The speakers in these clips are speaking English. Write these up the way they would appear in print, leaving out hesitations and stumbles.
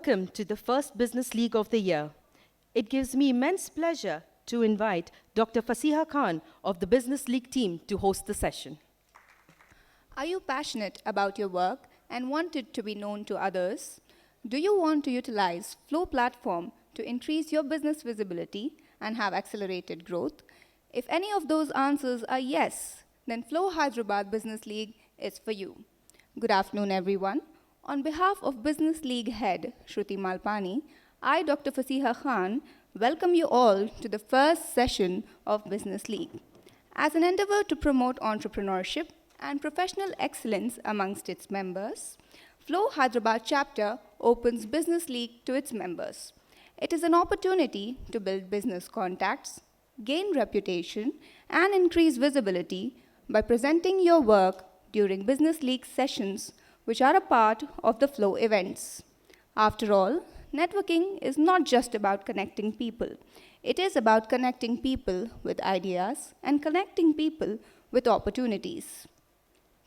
welcome to the first Business League of the year. It gives me immense pleasure to invite Dr. Fasiha Khan of the Business League team to host the session. Are you passionate about your work and want it to be known to others? Do you want to utilize Flow platform to increase your business visibility and have accelerated growth? If any of those answers are yes, then Flow Hyderabad Business League is for you. Good afternoon, everyone. On behalf of Business League Head Shruti Malpani, I, Dr. Fasiha Khan, welcome you all to the first session of Business League. As an endeavor to promote entrepreneurship and professional excellence amongst its members, Flow Hyderabad chapter opens Business League to its members. It is an opportunity to build business contacts, gain reputation, and increase visibility by presenting your work during Business League sessions, which are a part of the Flow events. After all, networking is not just about connecting people. It is about connecting people with ideas and connecting people with opportunities.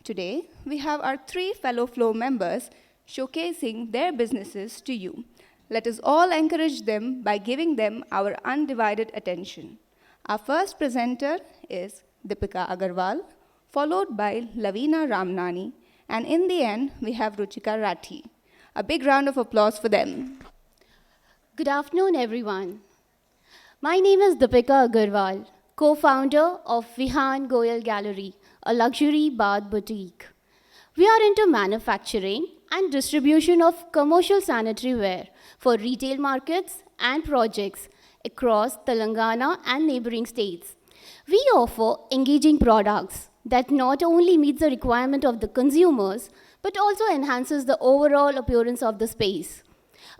Today, we have our 3 fellow Flow members showcasing their businesses to you. Let us all encourage them by giving them our undivided attention. Our first presenter is Deepika Agarwal, followed by Lavina Ramnani, and in the end, we have Ruchika Rathi. A big round of applause for them. Good afternoon, everyone. My name is Deepika Agarwal, co-founder of Vihan Goyal Gallery, a luxury bath boutique. We are into manufacturing and distribution of commercial sanitary ware for retail markets and projects across Telangana and neighboring states. We offer engaging products that not only meets the requirement of the consumers, but also enhances the overall appearance of the space.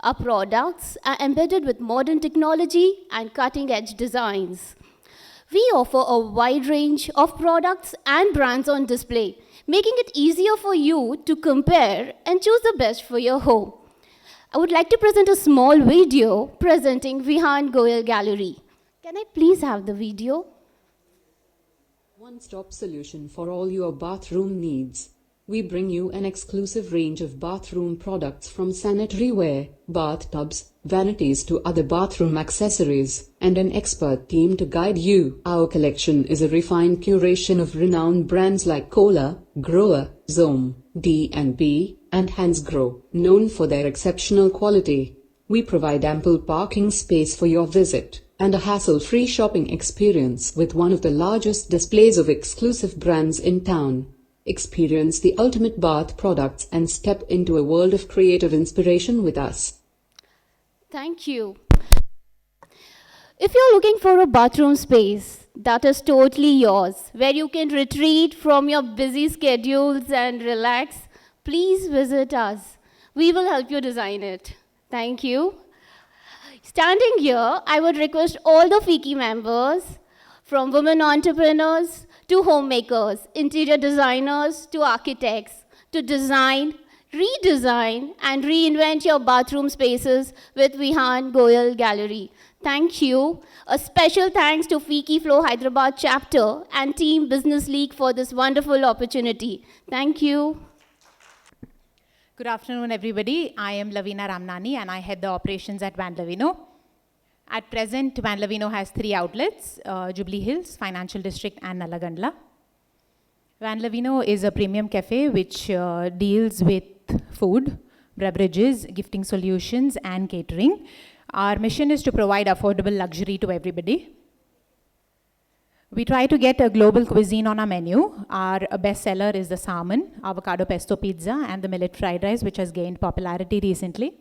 Our products are embedded with modern technology and cutting-edge designs. We offer a wide range of products and brands on display, making it easier for you to compare and choose the best for your home. I would like to present a small video presenting Vihan Goyal Gallery. Can I please have the video? One-stop solution for all your bathroom needs. We bring you an exclusive range of bathroom products from sanitary ware, bathtubs, vanities to other bathroom accessories, and an expert team to guide you. Our collection is a refined curation of renowned brands like Kohler, Grower, Zoom, D&B, and Hansgrohe, known for their exceptional quality. We provide ample parking space for your visit and a hassle-free shopping experience with one of the largest displays of exclusive brands in town. Experience the ultimate bath products and step into a world of creative inspiration with us. Thank you. If you're looking for a bathroom space that is totally yours, where you can retreat from your busy schedules and relax, please visit us. We will help you design it. Thank you. Standing here, I would request all the FICI members, from women entrepreneurs to homemakers, interior designers to architects, to design, redesign, and reinvent your bathroom spaces with Vihan Goyal Gallery. Thank you. A special thanks to FICI Flow Hyderabad chapter and Team Business League for this wonderful opportunity. Thank you. Good afternoon, everybody. I am Lavina Ramnani, and I head the operations at Van Lavino. At present, Van Lavino has 3 outlets, Jubilee Hills, Financial District, and Nallagandla. Van Lavino is a premium cafe which deals with food, beverages, gifting solutions, and catering. Our mission is to provide affordable luxury to everybody. We try to get a global cuisine on our menu. Our best seller is the salmon, avocado pesto pizza, and the millet fried rice, which has gained popularity recently.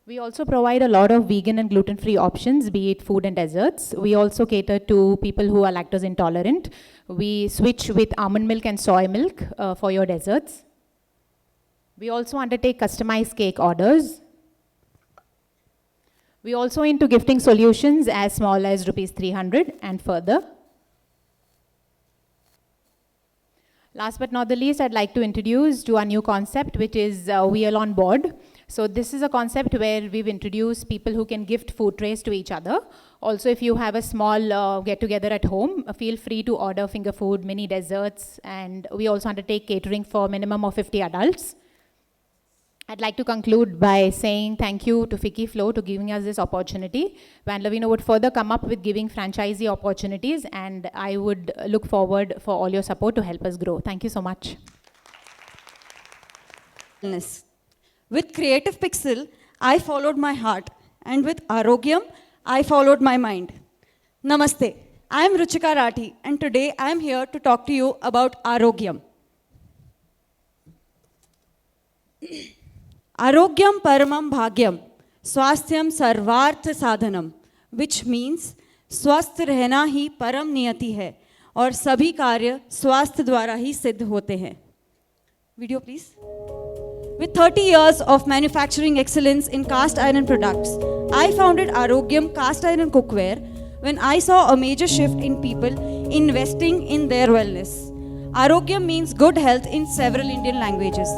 We also provide a lot of vegan and gluten-free options, be it food and desserts. We also cater to people who are lactose intolerant. We switch with almond milk and soy milk for your desserts. We also undertake customized cake orders. We also into gifting solutions as small as rupees 300 and further. Last but not the least, I'd like to introduce to our new concept, which is Wheel on Board. So this is a concept where we've introduced people who can gift food trays to each other. Also, if you have a small get-together at home, feel free to order finger food, mini desserts, and we also undertake catering for minimum of 50 adults. I'd like to conclude by saying thank you to Fiki Flo to giving us this opportunity. Van Lavino would further come up with giving franchisee opportunities, and I would look forward for all your support to help us grow. Thank you so much. With Creative Pixel, I followed my heart, and with Arogyam, I followed my mind. Namaste, I am Ruchika Rathi, and today I am here to talk to you about Arogyam. Arogyam paramam bhagyam, swasthyam sarvarth sadhanam, which means स्वस्थ रहना ही परम नियति है और सभी कार्य स्वास्थ्य द्वारा ही सिद्ध होते हैं. Video please. With 30 years of manufacturing excellence in cast iron products, I founded Arogyam Cast Iron Cookware when I saw a major shift in people investing in their wellness. Arogyam means good health in several Indian languages.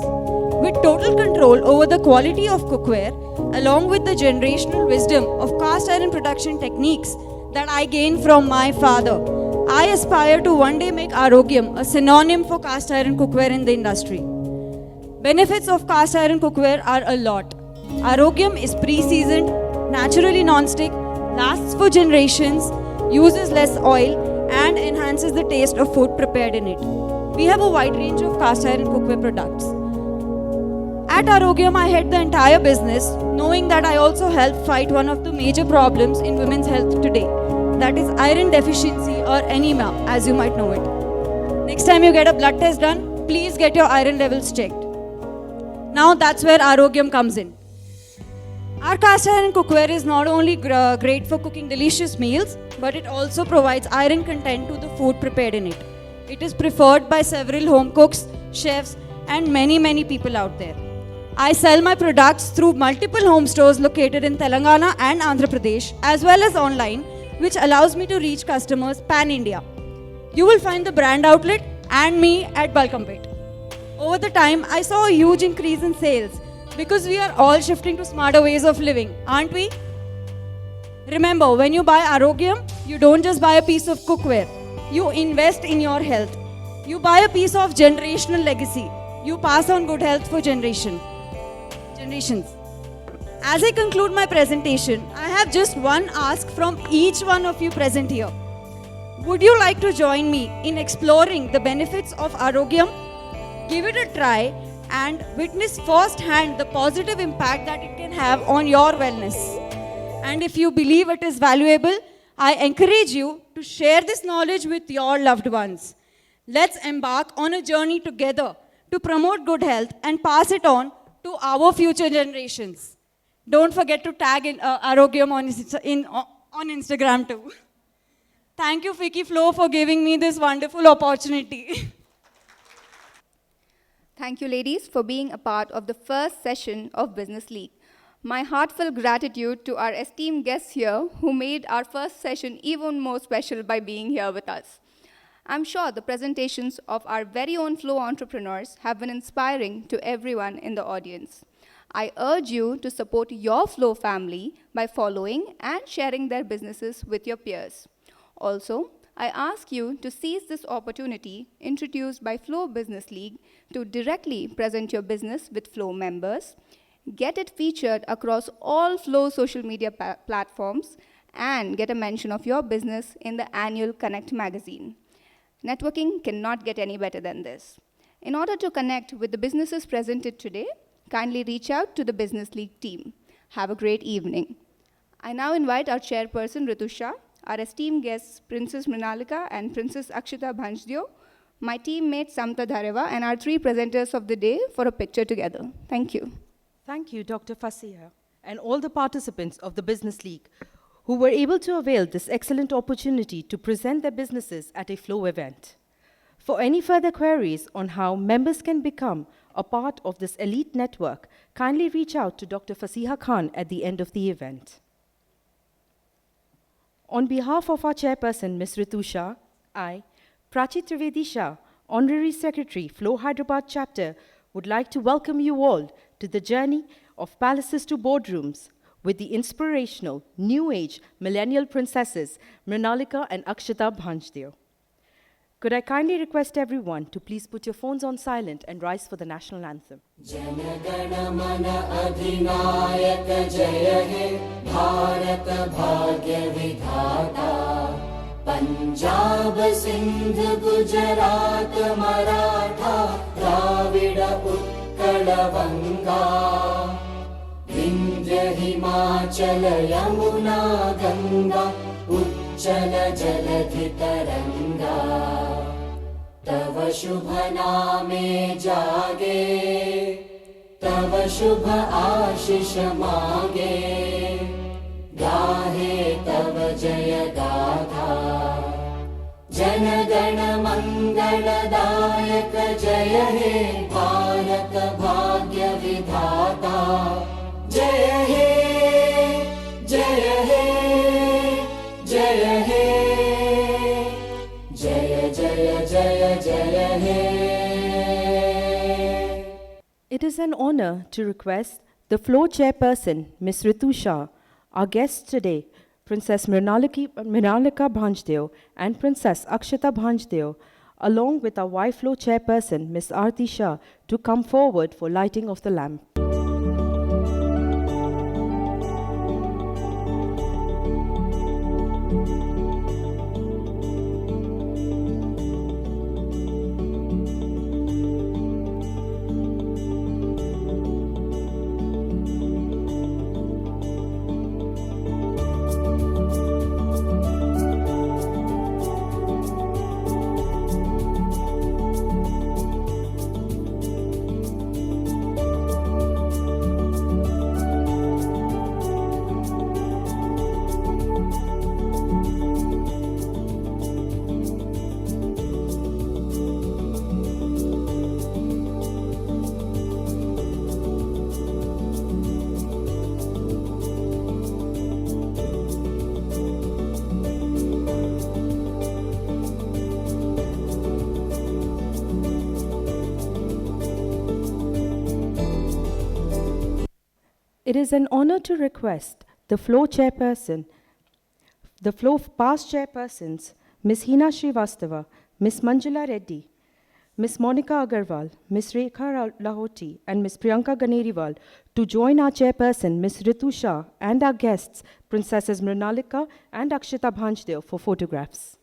With total control over the quality of cookware, along with the generational wisdom of cast iron production techniques that I gained from my father, I aspire to one day make Arogyam a synonym for cast iron cookware in the industry. Benefits of cast iron cookware are a lot. Arogyam is pre-seasoned, naturally non-stick, lasts for generations, uses less oil, and enhances the taste of food prepared in it. We have a wide range of cast iron cookware products. At Arogyam, I head the entire business, knowing that I also help fight one of the major problems in women's health today, that is iron deficiency or anemia, as you might know it. Next time you get a blood test done, please get your iron levels checked. Now that's where Arogyam comes in. Our cast iron cookware is not only great for cooking delicious meals, but it also provides iron content to the food prepared in it. It is preferred by several home cooks, chefs, and many people out there. I sell my products through multiple home stores located in Telangana and Andhra Pradesh, as well as online, which allows me to reach customers pan-India. You will find the brand outlet and me at Balkampet. Over the time, I saw a huge increase in sales because we are all shifting to smarter ways of living, aren't we? Remember, when you buy Arogyam, you don't just buy a piece of cookware. You invest in your health. You buy a piece of generational legacy. You pass on good health for generations. As I conclude my presentation, I have just one ask from each one of you present here. Would you like to join me in exploring the benefits of Arogyam? Give it a try and witness firsthand the positive impact that it can have on your wellness. And if you believe it is valuable, I encourage you to share this knowledge with your loved ones. Let's embark on a journey together to promote good health and pass it on to our future generations. Don't forget to tag in Arogyam on Instagram too. Thank you, Fiki Flo, for giving me this wonderful opportunity. Thank you, ladies, for being a part of the first session of Business League. My heartfelt gratitude to our esteemed guests here who made our first session even more special by being here with us. I'm sure the presentations of our very own Flow entrepreneurs have been inspiring to everyone in the audience. I urge you to support your Flow family by following and sharing their businesses with your peers. Also, I ask you to seize this opportunity introduced by Flow Business League to directly present your business with Flow members, get it featured across all Flow social media platforms, and get a mention of your business in the annual Connect magazine. Networking cannot get any better than this. In order to connect with the businesses presented today, kindly reach out to the Business League team. Have a great evening. I now invite our chairperson, Ritusha, our esteemed guests, Princess Mrinalika and Princess Akshita Bhanjdio, my teammate Samta Dhareva, and our three presenters of the day for a picture together. Thank you. Thank you, Dr. Fasiha, and all the participants of the Business League who were able to avail this excellent opportunity to present their businesses at a Flow event. For any further queries on how members can become a part of this elite network, kindly reach out to Dr. Fasiha Khan at the end of the event. On behalf of our chairperson, Ms. Ritu Shah, I, Prachi Trivedi Shah, Honorary Secretary, Flow Hyderabad Chapter, would like to welcome you all to the journey of palaces to boardrooms with the inspirational, new age millennial princesses, Mrinalika and Akshita Bhanjdev. Could I kindly request everyone to please put your phones on silent and rise for the national anthem? Jana Gana Mana अधिनायक जय हे भारत भाग्य विधाता पंजाब सिंध गुजरात मराठा द्राविड उत्कल बंगा विंध्य हिमाचल यमुना गंगा उच्चल जलधि तरंगा तव शुभ नामे जागे तव शुभ आशीष मागे गाहे तव जय गाथा जन गण मंगलदायक जय हे भारत भाग्य विधाता जय हे जय हे जय हे जय जय जय जय हे. It is an honor to request the floor chairperson, Ms. Ritu Shah, our guests today, Princess Mrinalika Bhanjdev and Princess Akshita Bhanjdev, along with our wife floor chairperson, Ms. Aarti Shah, to come forward for lighting of the lamp. It is an honor to request the floor chairperson, the floor past chairpersons, Ms. Hina Srivastava, Ms. Manjula Reddy, Ms. Monica Agarwal, Ms. Rekha Lahoti, and Ms. Priyanka Ganeriwal to join our chairperson, Ms. Ritu Shah, and our guests, Princesses Mrinalika and Akshita Bhanjdev, for photographs.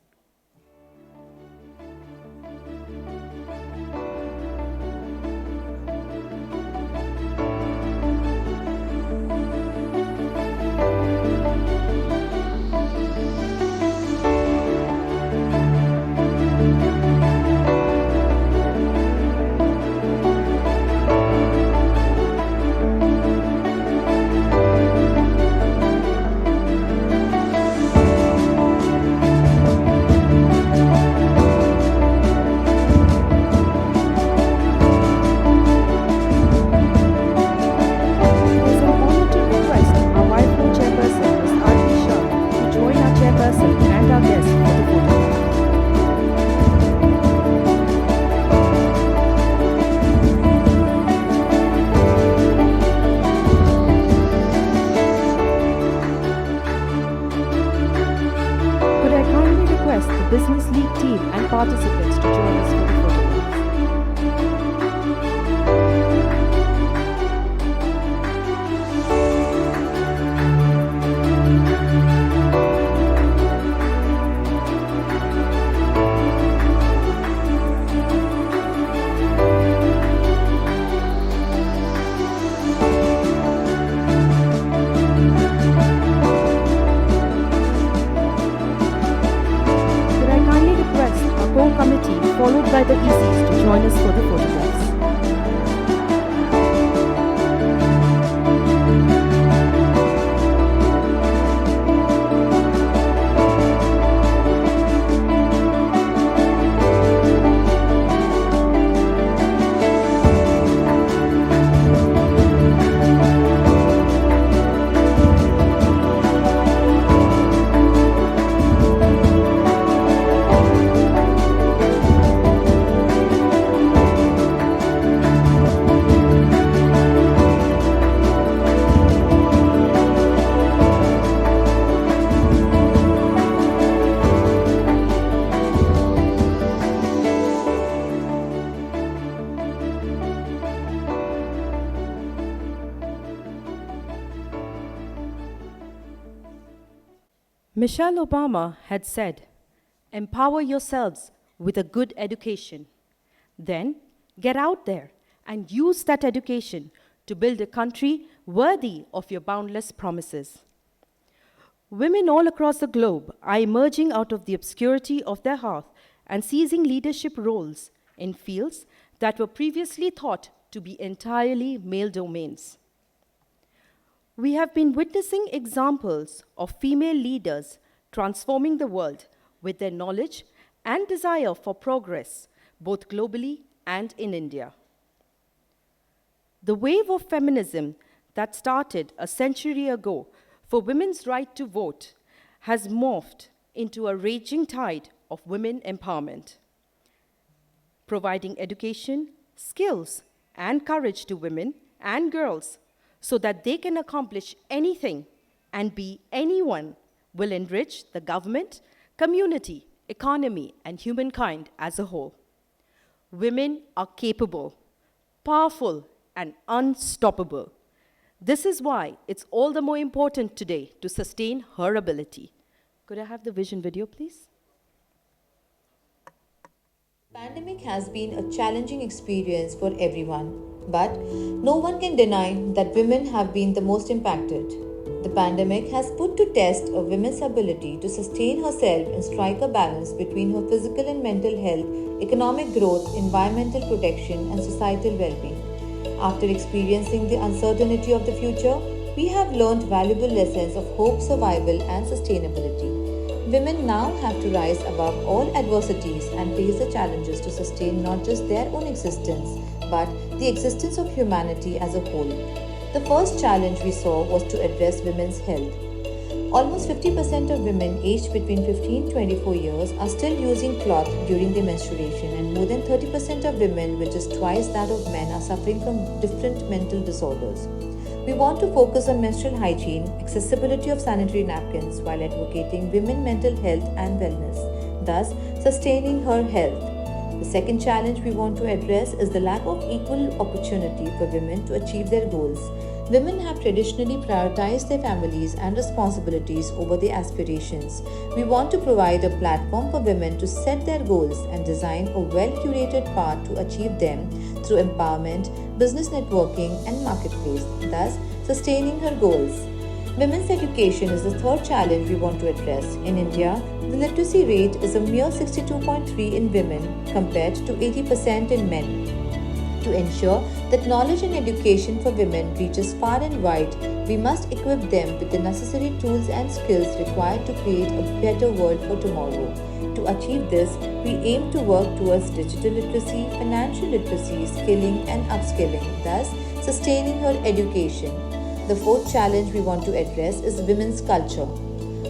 Business League team and participants to join us for the photograph. Committee, followed by the ECs, to join us for the photographs. Michelle Obama had said, "Empower yourselves with a good education. Then get out there and use that education to build a country worthy of your boundless promises." Women all across the globe are emerging out of the obscurity of their hearth and seizing leadership roles in fields that were previously thought to be entirely male domains. We have been witnessing examples of female leaders transforming the world with their knowledge and desire for progress, both globally and in India. The wave of feminism that started a century ago for women's right to vote has morphed into a raging tide of women empowerment, providing education, skills, and courage to women and girls so that they can accomplish anything and be anyone will enrich the government, community, economy, and humankind as a whole. Women are capable, powerful, and unstoppable. This is why it's all the more important today to sustain her ability. Could I have the vision video, please? Pandemic has been a challenging experience for everyone, but no one can deny that women have been the most impacted. The pandemic has put to test a woman's ability to sustain herself and strike a balance between her physical and mental health, economic growth, environmental protection, and societal well-being. After experiencing the uncertainty of the future, we have learned valuable lessons of hope, survival, and sustainability. Women now have to rise above all adversities and face the challenges to sustain not just their own existence, but the existence of humanity as a whole. The first challenge we saw was to address women's health. Almost 50% of women aged between 15 and 24 years are still using cloth during their menstruation, and more than 30% of women, which is twice that of men, are suffering from different mental disorders. We want to focus on menstrual hygiene, accessibility of sanitary napkins while advocating women's mental health and wellness, thus sustaining her health. The second challenge we want to address is the lack of equal opportunity for women to achieve their goals. Women have traditionally prioritized their families and responsibilities over their aspirations. We want to provide a platform for women to set their goals and design a well-curated path to achieve them through empowerment, business networking, and marketplace, thus sustaining her goals. Women's education is the third challenge we want to address. In India, the literacy rate is a mere 62.3 in women compared to 80% in men. To ensure that knowledge and education for women reaches far and wide, we must equip them with the necessary tools and skills required to create a better world for tomorrow. To achieve this, we aim to work towards digital literacy, financial literacy, skilling and upskilling, thus sustaining her education. The fourth challenge we want to address is women's culture.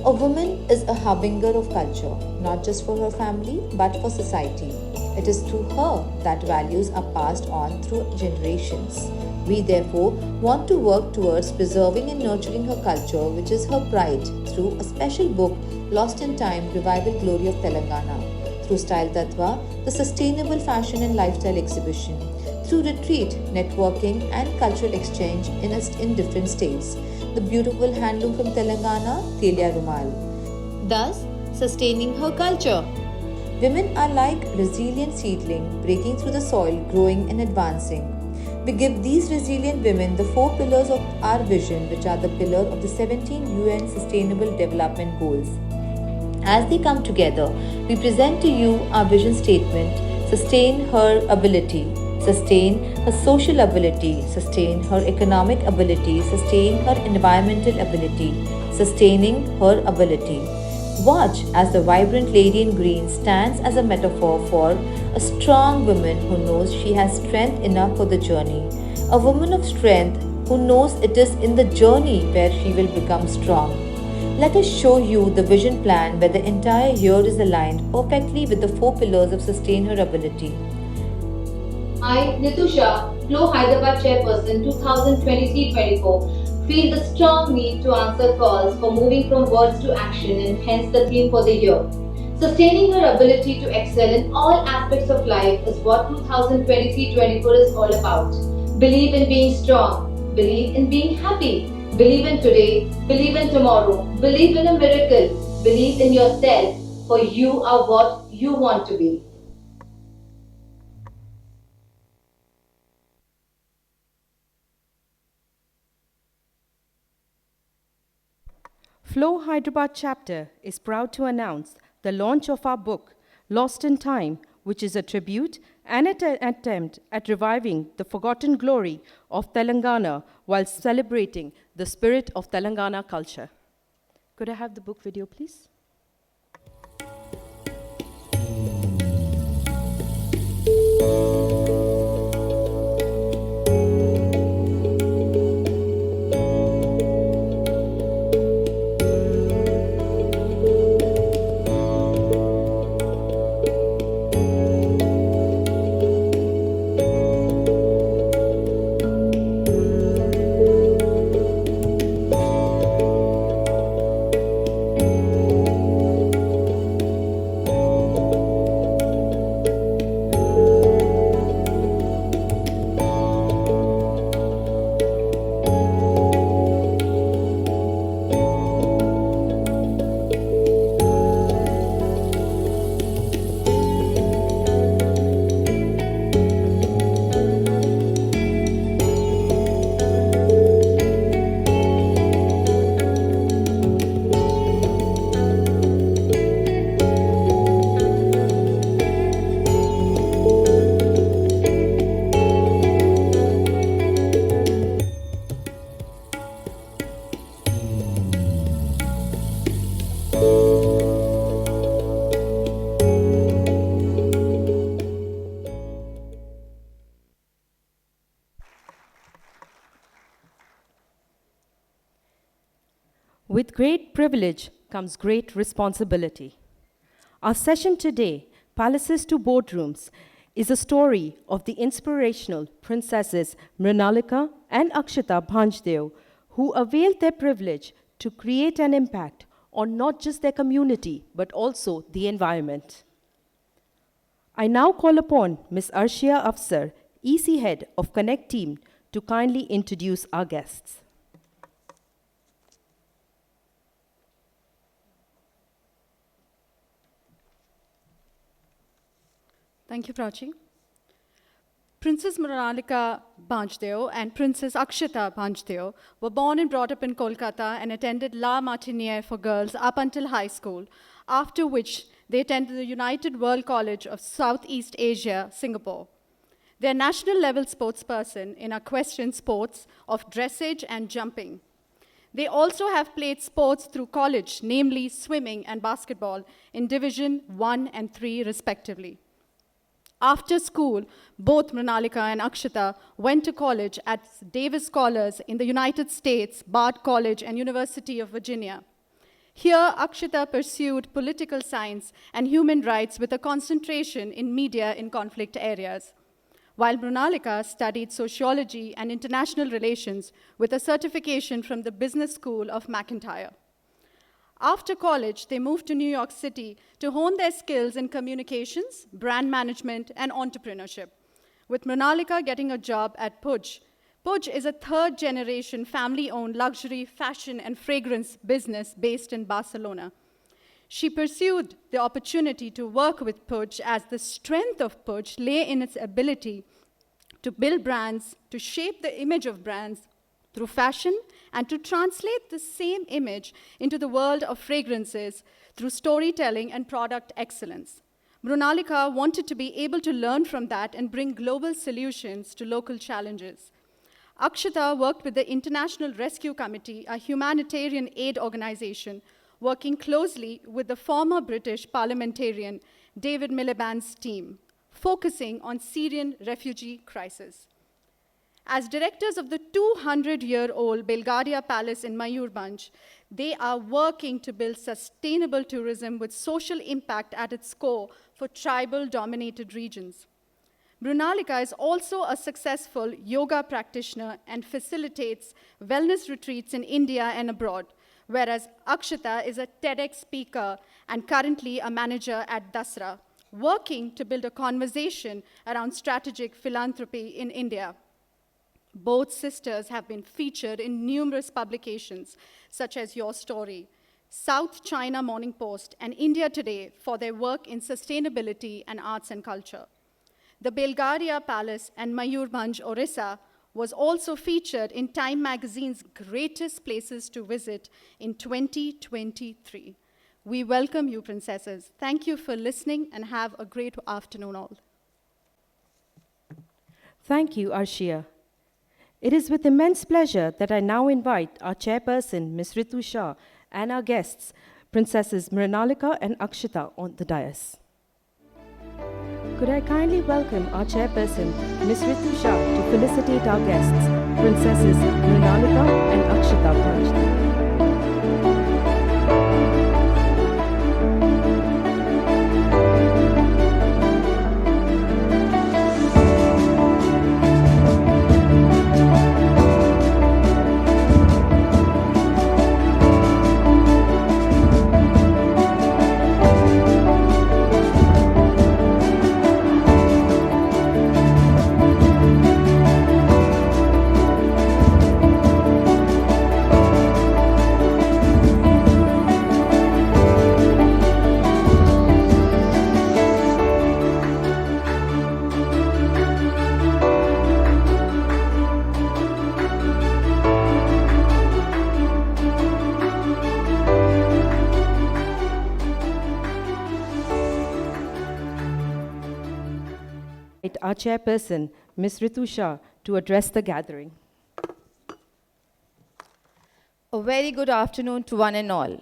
A woman is a harbinger of culture, not just for her family, but for society. It is through her that values are passed on through generations. We therefore want to work towards preserving and nurturing her culture, which is her pride, through a special book, Lost in Time, Revival Glory of Telangana, through Style Tattva, the sustainable fashion and lifestyle exhibition, through retreat, networking and cultural exchange in different states, the beautiful handloom from Telangana, Telia Rumal, thus sustaining her culture. Women are like resilient seedling breaking through the soil, growing and advancing. We give these resilient women the 4 pillars of our vision, which are the pillar of the 17 UN Sustainable Development Goals. As they come together, we present to you our vision statement: sustain her ability, sustain her social ability, sustain her economic ability, sustain her environmental ability, sustaining her ability. Watch as the vibrant lady in green stands as a metaphor for a strong woman who knows she has strength enough for the journey. A woman of strength who knows it is in the journey where she will become strong. Let us show you the vision plan where the entire year is aligned perfectly with the 4 pillars of sustain her ability. I, Nitu Shah, Flow Hyderabad Chairperson 2023-24, feel the strong need to answer calls for moving from words to action, and hence the theme for the year. Sustaining her ability to excel in all aspects of life is what 2023-24 is all about. Believe in being strong, believe in being happy, believe in today, believe in tomorrow, believe in a miracle. Believe in yourself, for you are what you want to be. Flow Hyderabad chapter is proud to announce the launch of our book, Lost in Time, which is a tribute and an attempt at reviving the forgotten glory of Telangana while celebrating the spirit of Telangana culture. Could I have the book video, please? With great privilege comes great responsibility. Our session today, Palaces to Boardrooms, is a story of the inspirational princesses Mrinalika and Akshita Bhanjdev, who availed their privilege to create an impact on not just their community, but also the environment. I now call upon Ms. Arshia Afsar, EC Head of Connect Team, to kindly introduce our guests. Thank you, Prachi. Princess Mrinalika Bhanjdev and Princess Akshita Bhanjdev were born and brought up in Kolkata and attended La Martiniere for girls up until high school, after which they attended the United World College of Southeast Asia, Singapore. They are national level sportsperson in equestrian sports of dressage and jumping. They also have played sports through college, namely swimming and basketball, in Division 1 and 3 respectively. After school, both Mrinalika and Akshita went to college at Davis Scholars in the United States, Bard College and University of Virginia. Here, Akshita pursued political science and human rights with a concentration in media in conflict areas, while Mrinalika studied sociology and international relations with a certification from the Business School of McIntyre. After college, they moved to New York City to hone their skills in communications, brand management, and entrepreneurship, with Mrinalika getting a job at Puig. Puig is a third-generation family-owned luxury fashion and fragrance business based in Barcelona. She pursued the opportunity to work with Puig as the strength of Puig lay in its ability to build brands, to shape the image of brands through fashion, and to translate the same image into the world of fragrances through storytelling and product excellence. Mrinalika wanted to be able to learn from that and bring global solutions to local challenges. Akshita worked with the International Rescue Committee, a humanitarian aid organization, working closely with the former British parliamentarian David Miliband's team, focusing on Syrian refugee crisis. As directors of the 200-year-old Belgravia Palace in Mayurbhanj, they are working to build sustainable tourism with social impact at its core for tribal-dominated regions. Mrinalika is also a successful yoga practitioner and facilitates wellness retreats in India and abroad, whereas Akshita is a TEDx speaker and currently a manager at Dasra, working to build a conversation around strategic philanthropy in India. Both sisters have been featured in numerous publications, such as Your Story, South China Morning Post, and India Today for their work in sustainability and arts and culture. The Belgaria Palace and Mayurbhanj, Orissa, was also featured in Time magazine's Greatest Places to Visit in 2023. We welcome you, princesses. Thank you for listening and have a great afternoon all. Thank you, Arshia. It is with immense pleasure that I now invite our chairperson, Ms. Ritu Shah, and our guests, Princesses Mrinalika and Akshita, on the dais. Could I kindly welcome our chairperson, Ms. Ritu Shah, to felicitate our guests, Princesses Mrinalika and Akshita Panch. Our chairperson, Ms. Ritu Shah, to address the gathering. A very good afternoon to one and all.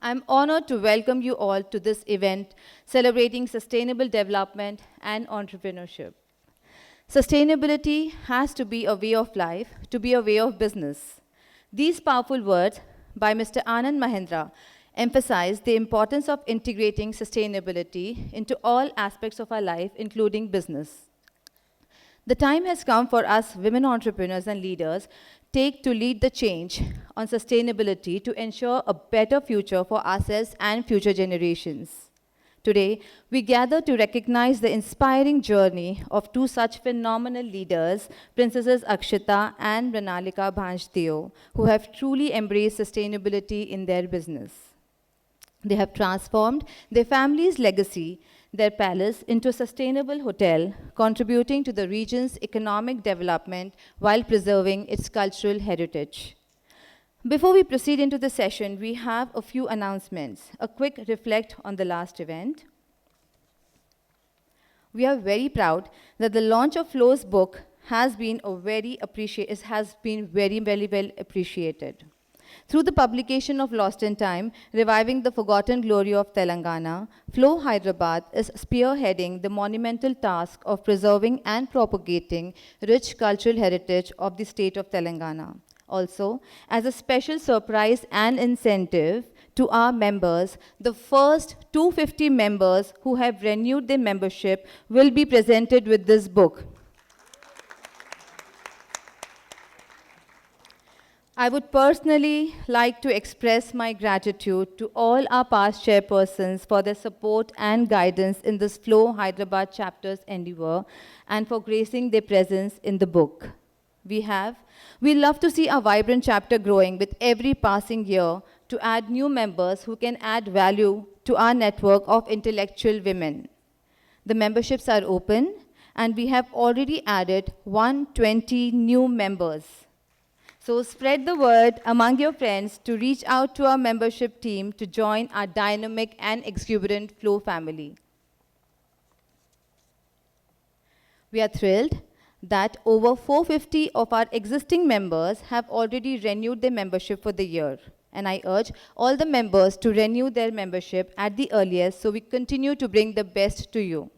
I'm honored to welcome you all to this event celebrating sustainable development and entrepreneurship. Sustainability has to be a way of life, to be a way of business. These powerful words by Mr. Anand Mahindra emphasize the importance of integrating sustainability into all aspects of our life, including business. The time has come for us women entrepreneurs and leaders to lead the change on sustainability to ensure a better future for ourselves and future generations. Today, we gather to recognize the inspiring journey of two such phenomenal leaders, Princesses Akshita and Mrinalika Bhanjteo, who have truly embraced sustainability in their business. They have transformed their family's legacy, their palace, into a sustainable hotel, contributing to the region's economic development while preserving its cultural heritage. Before we proceed into the session, we have a few announcements. A quick reflect on the last event. We are very proud that the launch of Flo's book has been very well appreciated. Through the publication of Lost in Time, Reviving the Forgotten Glory of Telangana, Flo Hyderabad is spearheading the monumental task of preserving and propagating rich cultural heritage of the state of Telangana. Also, as a special surprise and incentive to our members, the first 250 members who have renewed their membership will be presented with this book. I would personally like to express my gratitude to all our past chairpersons for their support and guidance in this Flow Hyderabad chapter's endeavor and for gracing their presence in the book. We love to see our vibrant chapter growing with every passing year to add new members who can add value to our network of intellectual women. The memberships are open and we have already added 120 new members. So spread the word among your friends to reach out to our membership team to join our dynamic and exuberant Flow family. We are thrilled that over 450 of our existing members have already renewed their membership for the year. And I urge all the members to renew their membership at the earliest so we continue to bring the best to you.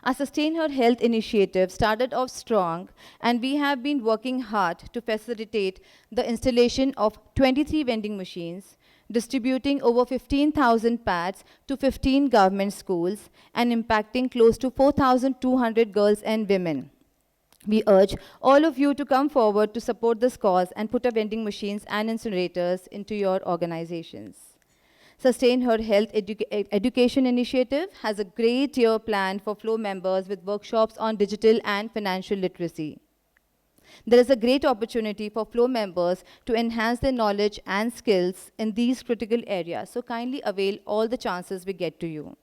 Our Sustain Her Health initiative started off strong, and we have been working hard to facilitate the installation of 23 vending machines, distributing over 15,000 pads to 15 government schools, and impacting close to 4,200 girls and women. We urge all of you to come forward to support this cause and put our vending machines and incinerators into your organizations. Sustain Her Health Education Initiative has a great year planned for Flow members with workshops on digital and financial literacy. There is a great opportunity for Flow members to enhance their knowledge and skills in these critical areas, so kindly avail all the chances we get to you.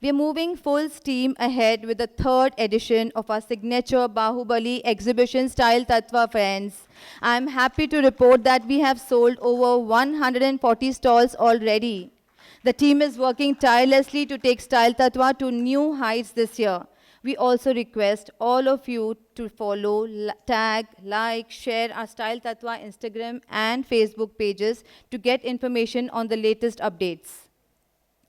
We are moving full steam ahead with the third edition of our signature Bahubali exhibition Style Tattva, friends. I'm happy to report that we have sold over 140 stalls already. The team is working tirelessly to take Style Tattva to new heights this year. We also request all of you to follow, tag, like, share our Style Tattva Instagram and Facebook pages to get information on the latest updates.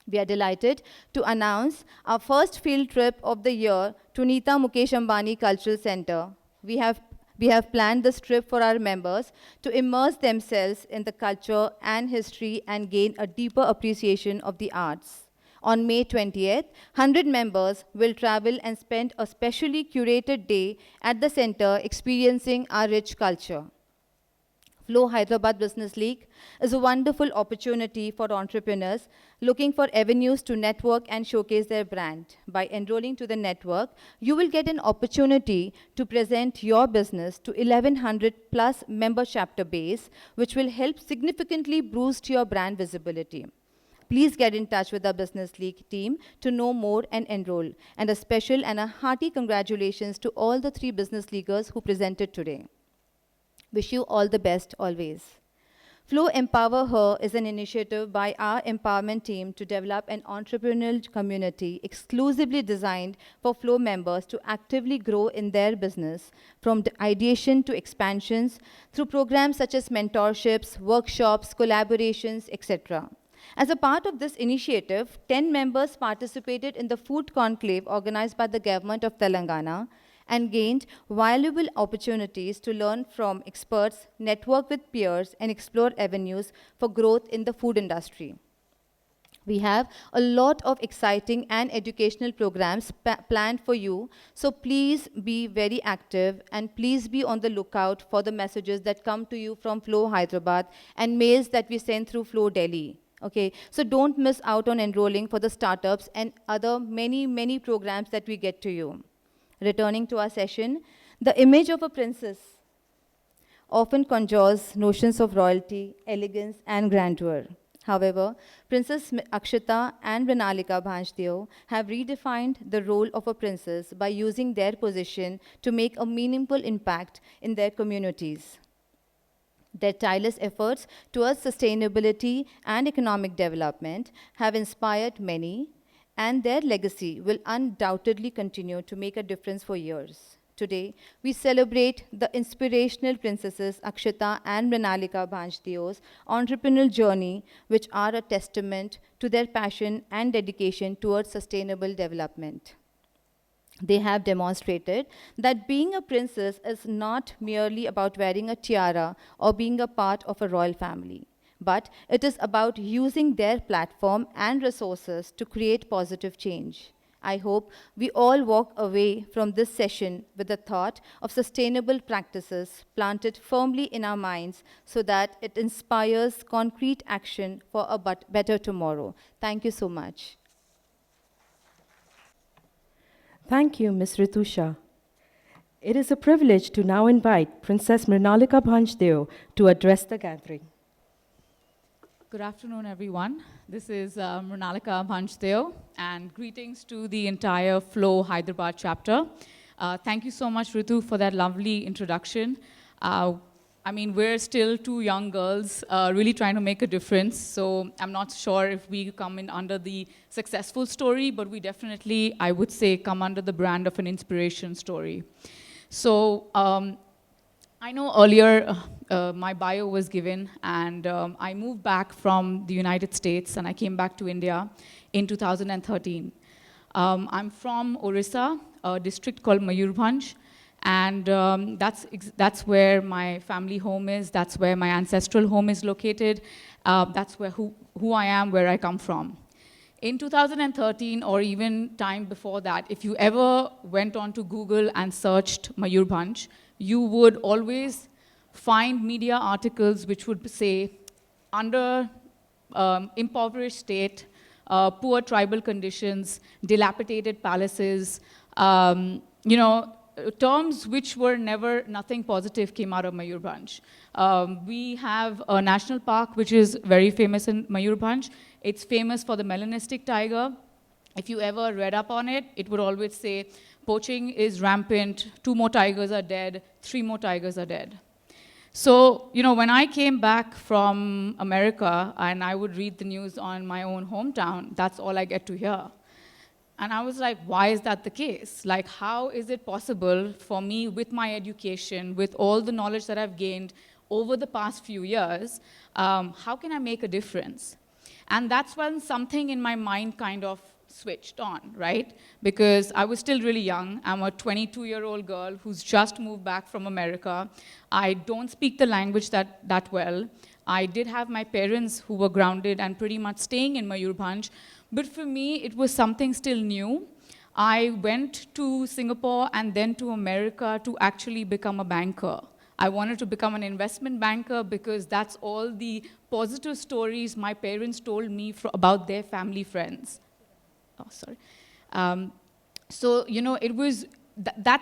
We are delighted to announce our first field trip of the year to Nita Mukesh Ambani Cultural Center. We have planned this trip for our members to immerse themselves in the culture and history and gain a deeper appreciation of the arts. On May 20th, 100 members will travel and spend a specially curated day at the center experiencing our rich culture. Flow Hyderabad Business League is a wonderful opportunity for entrepreneurs looking for avenues to network and showcase their brand. By enrolling to the network, you will get an opportunity to present your business to 1100 plus member chapter base, which will help significantly boost your brand visibility. Please get in touch with our Business League team to know more and enroll. And a special and a hearty congratulations to all the 3 business leaguers who presented today. Wish you all the best always. Flow Empower Her is an initiative by our empowerment team to develop an entrepreneurial community exclusively designed for Flow members to actively grow in their business, from the ideation to expansions, through programs such as mentorships, workshops, collaborations, etc. As a part of this initiative, 10 members participated in the Food Conclave organized by the government of Telangana and gained valuable opportunities to learn from experts, network with peers, and explore avenues for growth in the food industry. We have a lot of exciting and educational programs planned for you, so please be very active and please be on the lookout for the messages that come to you from Flow Hyderabad and mails that we send through Flow Delhi. Okay, so don't miss out on enrolling for the startups and other many programs that we get to you. Returning to our session, the image of a princess often conjures notions of royalty, elegance, and grandeur. However, Princess Akshita and Mrinalika Bhanjdeo have redefined the role of a princess by using their position to make a meaningful impact in their communities. Their tireless efforts towards sustainability and economic development have inspired many, and their legacy will undoubtedly continue to make a difference for years. Today, we celebrate the inspirational princesses Akshita and Mrinalika Bhanjdeo's entrepreneurial journey, which are a testament to their passion and dedication towards sustainable development. They have demonstrated that being a princess is not merely about wearing a tiara or being a part of a royal family, but it is about using their platform and resources to create positive change. I hope we all walk away from this session with the thought of sustainable practices planted firmly in our minds so that it inspires concrete action for a better tomorrow. Thank you so much. Thank you, Ms. Ritusha. It is a privilege to now invite Princess Mrinalika Bhanjdeo to address the gathering. Good afternoon, everyone. This is Mrinalika Bhanjdeo, and greetings to the entire Flow Hyderabad chapter. Thank you so much, Ritu, for that lovely introduction. I mean, we're still 2 young girls really trying to make a difference, so I'm not sure if we come in under the successful story, but we definitely, I would say, come under the brand of an inspiration story. So I know earlier my bio was given, and I moved back from the United States, and I came back to India in 2013. I'm from Orissa, a district called Mayurbhanj, and that's where my family home is. That's where my ancestral home is located. That's where who I am, where I come from. In 2013, or even time before that, if you ever went onto Google and searched Mayurbhanj, you would always find media articles which would say, under impoverished state, poor tribal conditions, dilapidated palaces, terms which were never, nothing positive came out of Mayurbhanj. We have a national park which is very famous in Mayurbhanj. It's famous for the melanistic tiger. If you ever read up on it, it would always say, poaching is rampant, 2 more tigers are dead, 3 more tigers are dead. So, you know, when I came back from America and I would read the news on my own hometown, that's all I get to hear. And I was like, why is that the case? Like, how is it possible for me, with my education, with all the knowledge that I've gained over the past few years, how can I make a difference? And that's when something in my mind kind of switched on, right? Because I was still really young. I'm a 22-year-old girl who's just moved back from America. I don't speak the language that well. I did have my parents who were grounded and pretty much staying in Mayurbhanj. But for me, it was something still new. I went to Singapore and then to America to actually become a banker. I wanted to become an investment banker because that's all the positive stories my parents told me about their family friends. Oh, sorry. So, you know, it was, that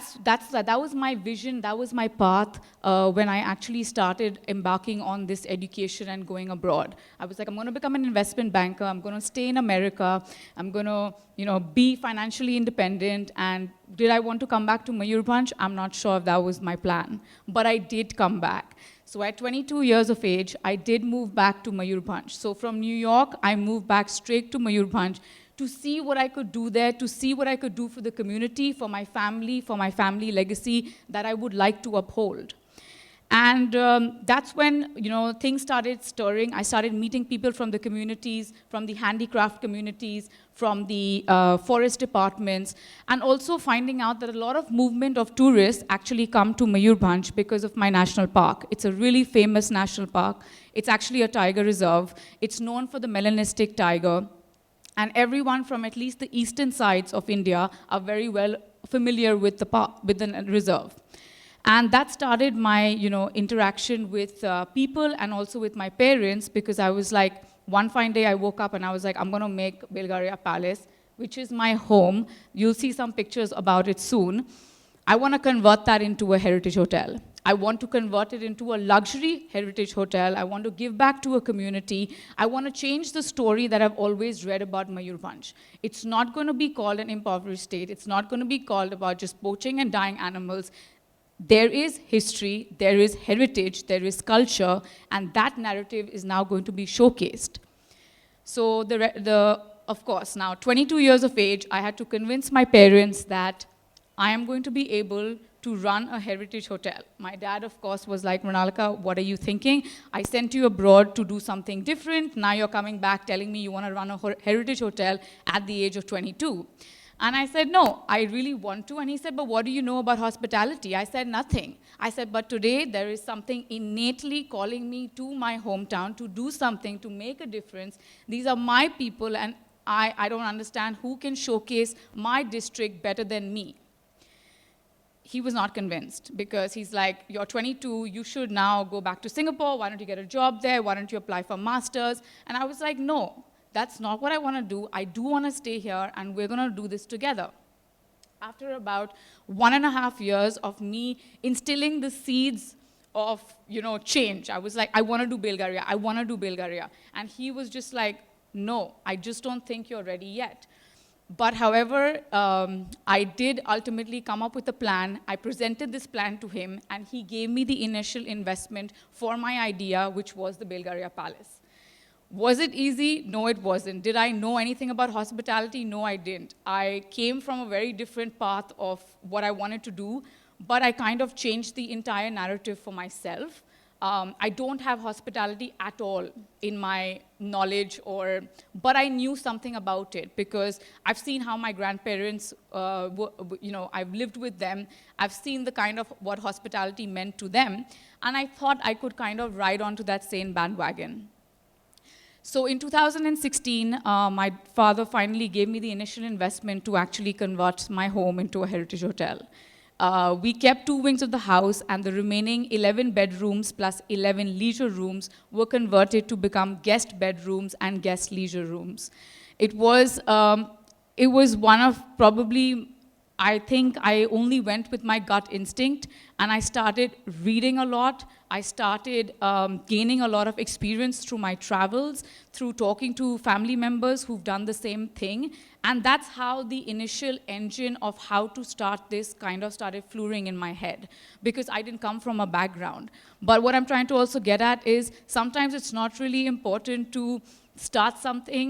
was my vision, that was my path when I actually started embarking on this education and going abroad. I was like, I'm going to become an investment banker, I'm going to stay in America, I'm going to, you know, be financially independent. And did I want to come back to Mayurbhanj? I'm not sure if that was my plan, but I did come back. So at 22 years of age, I did move back to Mayurbhanj. So from New York, I moved back straight to Mayurbhanj to see what I could do there, to see what I could do for the community, for my family legacy that I would like to uphold. And that's when, you know, things started stirring. I started meeting people from the communities, from the handicraft communities, from the forest departments, and also finding out that a lot of movement of tourists actually come to Mayurbhanj because of my national park. It's a really famous national park. It's actually a tiger reserve. It's known for the melanistic tiger. And everyone from at least the eastern sides of India are very well familiar with the park, with the reserve. And that started my, you know, interaction with people and also with my parents, because I was like, one fine day I woke up and I was like, I'm going to make Belgaria Palace, which is my home. You'll see some pictures about it soon. I want to convert that into a heritage hotel. I want to convert it into a luxury heritage hotel. I want to give back to a community. I want to change the story that I've always read about Mayurbhanj. It's not going to be called an impoverished state. It's not going to be called about just poaching and dying animals. There is history, there is heritage, there is culture, and that narrative is now going to be showcased. So of course, now 22 years of age, I had to convince my parents that I am going to be able to run a heritage hotel. My dad, of course, was like, Mrinalika, what are you thinking? I sent you abroad to do something different. Now you're coming back telling me you want to run a heritage hotel at the age of 22. And I said, no, I really want to. And he said, but what do you know about hospitality? I said, nothing. I said, but today there is something innately calling me to my hometown to do something, to make a difference. These are my people, and I don't understand who can showcase my district better than me. He was not convinced, because he's like, you're 22, you should now go back to Singapore. Why don't you get a job there? Why don't you apply for masters? And I was like, no, that's not what I want to do. I do want to stay here, and we're going to do this together. After about 1.5 years of me instilling the seeds of, you know, change, I was like, I want to do Belgaria. I want to do Belgaria. And he was just like, no, I just don't think you're ready yet. But however, I did ultimately come up with a plan. I presented this plan to him, and he gave me the initial investment for my idea, which was the Belgaria Palace. Was it easy? No, it wasn't. Did I know anything about hospitality? No, I didn't. I came from a very different path of what I wanted to do, but I kind of changed the entire narrative for myself. I don't have hospitality at all in my knowledge, but I knew something about it because I've seen how my grandparents, I've lived with them. I've seen the kind of what hospitality meant to them, and I thought I could kind of ride onto that same bandwagon. So in 2016, my father finally gave me the initial investment to actually convert my home into a heritage hotel. We kept 2 wings of the house, and the remaining 11 bedrooms plus 11 leisure rooms were converted to become guest bedrooms and guest leisure rooms. It was one of probably, I think I only went with my gut instinct, and I started reading a lot. I started gaining a lot of experience through my travels, through talking to family members who've done the same thing. And that's how the initial engine of how to start this kind of started fluttering in my head, because I didn't come from a background. But what I'm trying to also get at is sometimes it's not really important to start something,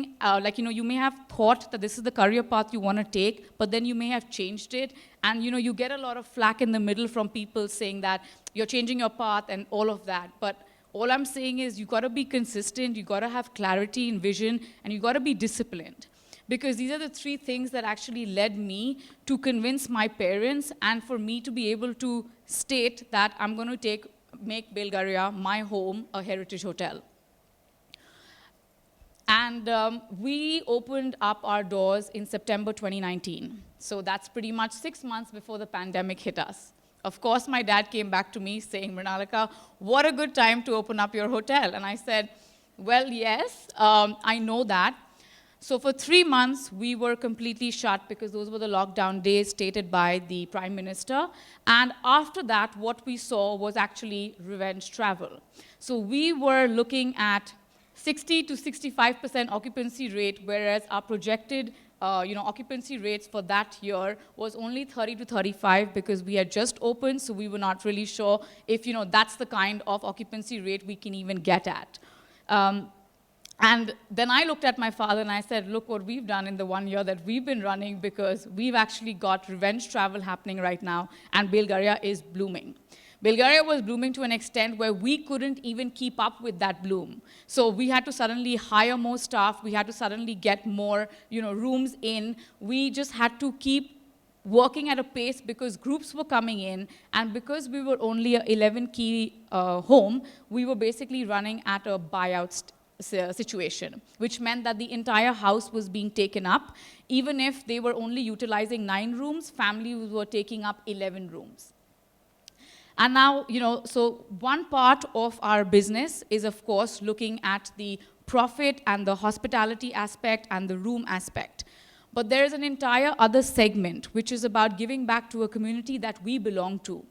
you may have thought that this is the career path you want to take, but then you may have changed it, and you get a lot of flack in the middle from people saying that you're changing your path and all of that. But all I'm saying is you got to be consistent, you got to have clarity in vision, and you got to be disciplined. Because these are the three things that actually led me to convince my parents and for me to be able to state that I'm going to make Belgaria my home, a heritage hotel. And we opened up our doors in September 2019. So that's pretty much 6 months before the pandemic hit us. Of course, my dad came back to me saying, Mrinalika, what a good time to open up your hotel. And I said, well, yes, I know that. So for 3 months, we were completely shut because those were the lockdown days stated by the Prime Minister. And after that, what we saw was actually revenge travel. So we were looking at 60 to 65% occupancy rate, whereas our projected occupancy rates for that year was only 30 to 35 because we had just opened, so we were not really sure if that's the kind of occupancy rate we can even get at. And then I looked at my father and I said, look what we've done in the 1 year that we've been running, because we've actually got revenge travel happening right now, and Belgaria is blooming. Belgaria was blooming to an extent where we couldn't even keep up with that bloom. So we had to suddenly hire more staff. We had to suddenly get more rooms in. We just had to keep working at a pace because groups were coming in, and because we were only a 11-key home, we were basically running at a buyout situation, which meant that the entire house was being taken up. Even if they were only utilizing 9 rooms, families were taking up 11 rooms. And now, so one part of our business is, of course, looking at the profit and the hospitality aspect and the room aspect. But there is an entire other segment, which is about giving back to a community that we belong to.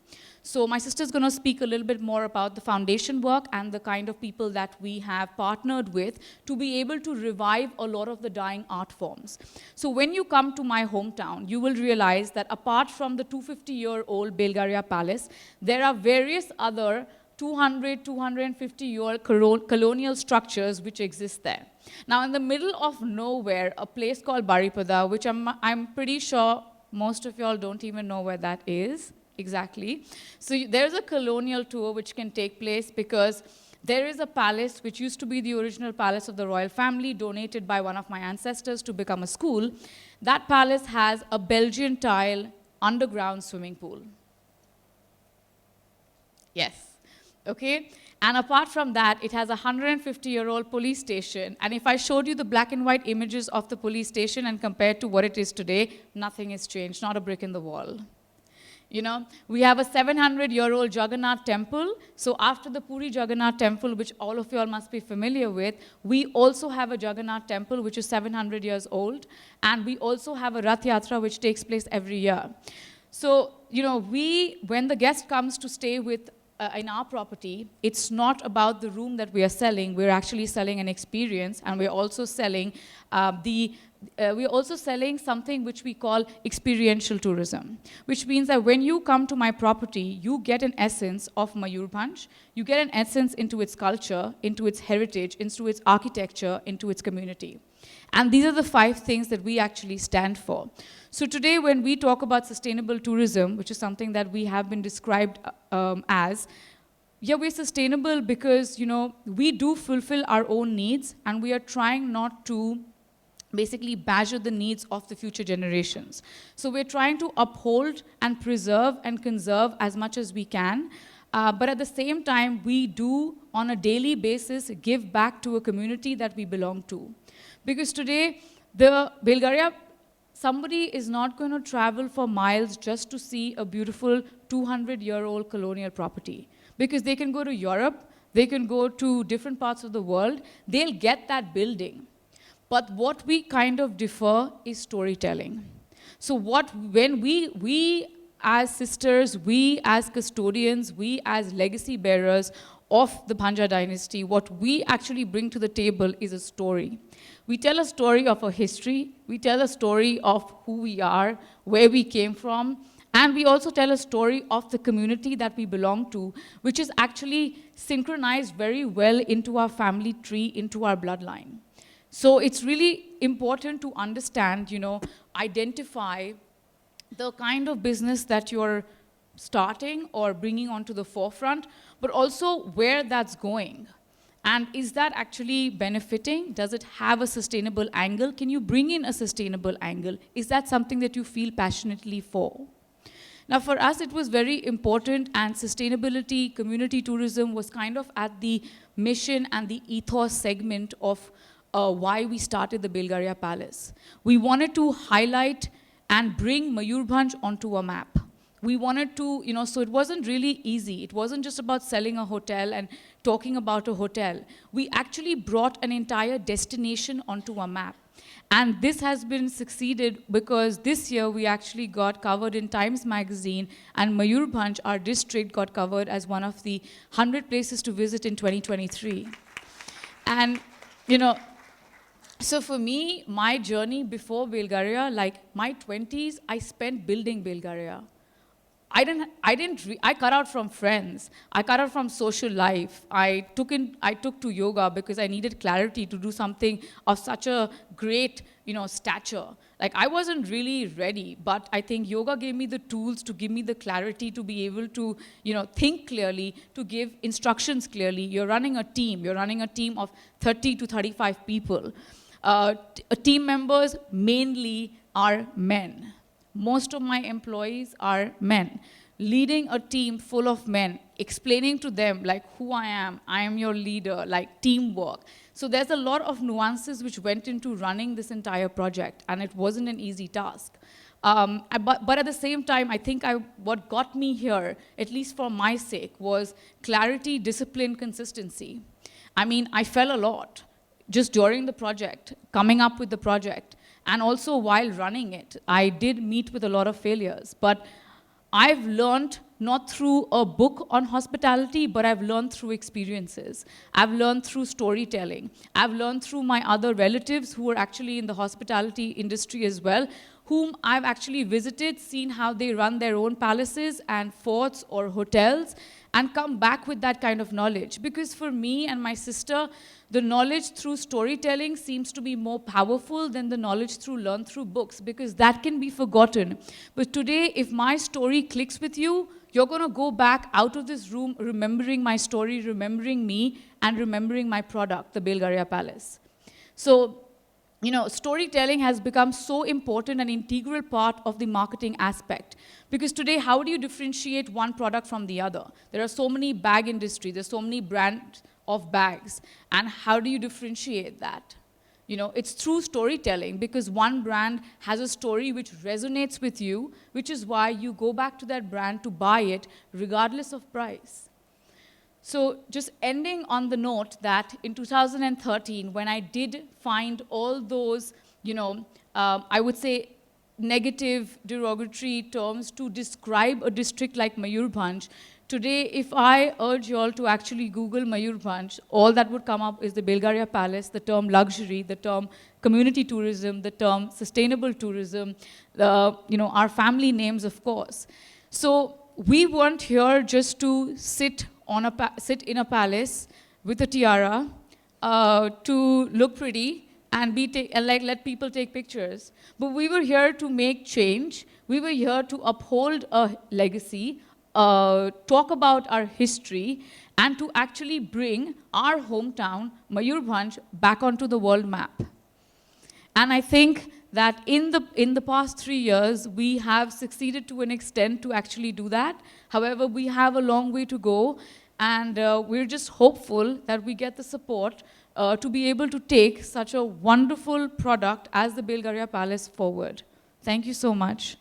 So my sister's going to speak a little bit more about the foundation work and the kind of people that we have partnered with to be able to revive a lot of the dying art forms. So when you come to my hometown, you will realize that apart from the 250-year-old Belgaria Palace, there are various other 200, 250-year colonial structures which exist there. Now, in the middle of nowhere, a place called Baripada, which I'm pretty sure most of y'all don't even know where that is. Exactly. So there's a colonial tour which can take place because there is a palace which used to be the original palace of the royal family, donated by one of my ancestors to become a school. That palace has a Belgian tile underground swimming pool. Yes. Okay? And apart from that, it has a 150-year-old police station. And if I showed you the black and white images of the police station and compared to what it is today, nothing has changed, not a brick in the wall. We have a 700-year-old Jagannath temple. So after the Puri Jagannath temple, which all of you all must be familiar with, we also have a Jagannath temple, which is 700 years old. And we also have a Rath Yatra, which takes place every year. So, when the guest comes to stay with in our property, it's not about the room that we are selling. We're actually selling an experience, and we're also selling something which we call experiential tourism, which means that when you come to my property, you get an essence of Mayurbhanj, you get an essence into its culture, into its heritage, into its architecture, into its community. And these are the 5 things that we actually stand for. So today, when we talk about sustainable tourism, which is something that we have been described as, we're sustainable because, we do fulfill our own needs, and we are trying not to basically badger the needs of the future generations. So we're trying to uphold and preserve and conserve as much as we can. But at the same time, we do, on a daily basis, give back to a community that we belong to. Because today, the Belgaria, somebody is not going to travel for miles just to see a beautiful 200-year-old colonial property. Because they can go to Europe, they can go to different parts of the world, they'll get that building. But what we kind of differ is storytelling. So when we as sisters, we as custodians, we as legacy bearers of the Bhanja dynasty, what we actually bring to the table is a story. We tell a story of a history, we tell a story of who we are, where we came from, and we also tell a story of the community that we belong to, which is actually synchronized very well into our family tree, into our bloodline. So it's really important to understand, identify the kind of business that you're starting or bringing onto the forefront, but also where that's going. And is that actually benefiting? Does it have a sustainable angle? Can you bring in a sustainable angle? Is that something that you feel passionately for? Now, for us, it was very important, and sustainability, community tourism was kind of at the mission and the ethos segment of why we started the Belgaria Palace. We wanted to highlight and bring Mayurbhanj onto a map. We wanted to, so it wasn't really easy. It wasn't just about selling a hotel and talking about a hotel. We actually brought an entire destination onto a map. And this has been succeeded because this year we actually got covered in Times Magazine, and Mayurbhanj, our district, got covered as one of the 100 places to visit in 2023. And, so for me, my journey before Belgaria, like my 20s, I spent building Belgaria. I cut out from friends. I cut out from social life. I took to yoga because I needed clarity to do something of such a great, stature. Like, I wasn't really ready, but I think yoga gave me the tools to give me the clarity to be able to, think clearly, to give instructions clearly. You're running a team. You're running a team of 30 to 35 people. Team members mainly are men. Most of my employees are men. Leading a team full of men, explaining to them like who I am your leader, like teamwork. So there's a lot of nuances which went into running this entire project, and it wasn't an easy task. But at the same time, I think what got me here, at least for my sake, was clarity, discipline, consistency. I mean, I fell a lot just during the project, coming up with the project. And also while running it, I did meet with a lot of failures. But I've learned not through a book on hospitality, but I've learned through experiences. I've learned through storytelling. I've learned through my other relatives who are actually in the hospitality industry as well, whom I've actually visited, seen how they run their own palaces and forts or hotels, and come back with that kind of knowledge. Because for me and my sister, the knowledge through storytelling seems to be more powerful than the knowledge learned through books, because that can be forgotten. But today, if my story clicks with you, you're going to go back out of this room remembering my story, remembering me, and remembering my product, the Belgaria Palace. So, storytelling has become so important and integral part of the marketing aspect. Because today, how do you differentiate one product from the other? There are so many bag industry, there's so many brands of bags. And how do you differentiate that? It's through storytelling, because one brand has a story which resonates with you, which is why you go back to that brand to buy it regardless of price. So just ending on the note that in 2013, when I did find all those, I would say negative, derogatory terms to describe a district like Mayurbhanj, today, if I urge you all to actually Google Mayurbhanj, all that would come up is the Belgaria Palace, the term luxury, the term community tourism, the term sustainable tourism, our family names, of course. So we weren't here just to sit in a palace with a tiara to look pretty and let people take pictures. But we were here to make change. We were here to uphold a legacy, talk about our history, and to actually bring our hometown, Mayurbhanj, back onto the world map. And I think that in the past 3 years, we have succeeded to an extent to actually do that. However, we have a long way to go, and we're just hopeful that we get the support to be able to take such a wonderful product as the Belgaria Palace forward. Thank you so much.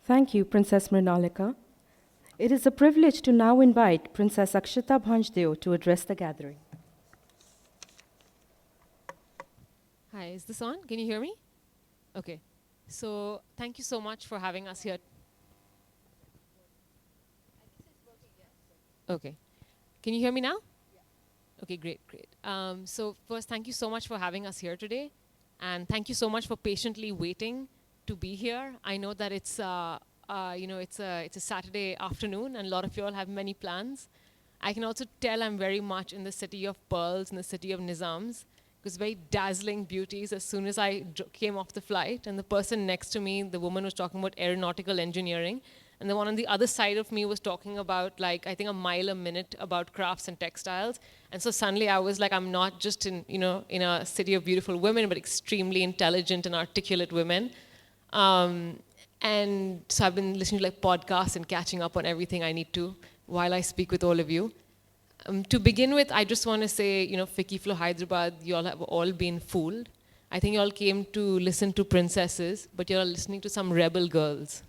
Thank you, Princess Mrinalika. It is a privilege to now invite Princess Akshita Bhanjdeo to address the gathering. Hi, is this on? Can you hear me? Okay. So thank you so much for having us here. Okay. Can you hear me now? Okay, great, great. So first, thank you so much for having us here today. And thank you so much for patiently waiting to be here. I know that it's, it's a Saturday afternoon and a lot of you all have many plans. I can also tell I'm very much in the city of pearls, in the city of Nizams, because very dazzling beauties as soon as I came off the flight. And the person next to me, the woman was talking about aeronautical engineering. And the one on the other side of me was talking about, like, I think a mile a minute about crafts and textiles. And so suddenly I was like, I'm not just in a city of beautiful women, but extremely intelligent and articulate women. And so I've been listening to like podcasts and catching up on everything I need to while I speak with all of you. To begin with, I just want to say, Fiki Flow Hyderabad, you all have all been fooled. I think you all came to listen to princesses, but you're all listening to some rebel girls.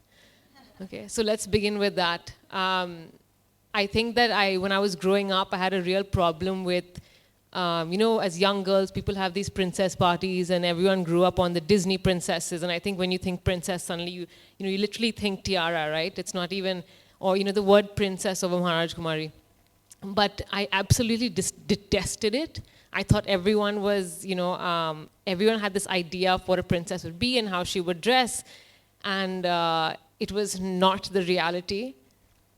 Okay, so let's begin with that. I think that when I was growing up, I had a real problem with, as young girls, people have these princess parties and everyone grew up on the Disney princesses. And I think when you think princess, suddenly you literally think tiara, right? It's not even, or the word princess over Maharaj Kumari. But I absolutely detested it. I thought everyone was, everyone had this idea of what a princess would be and how she would dress. And it was not the reality.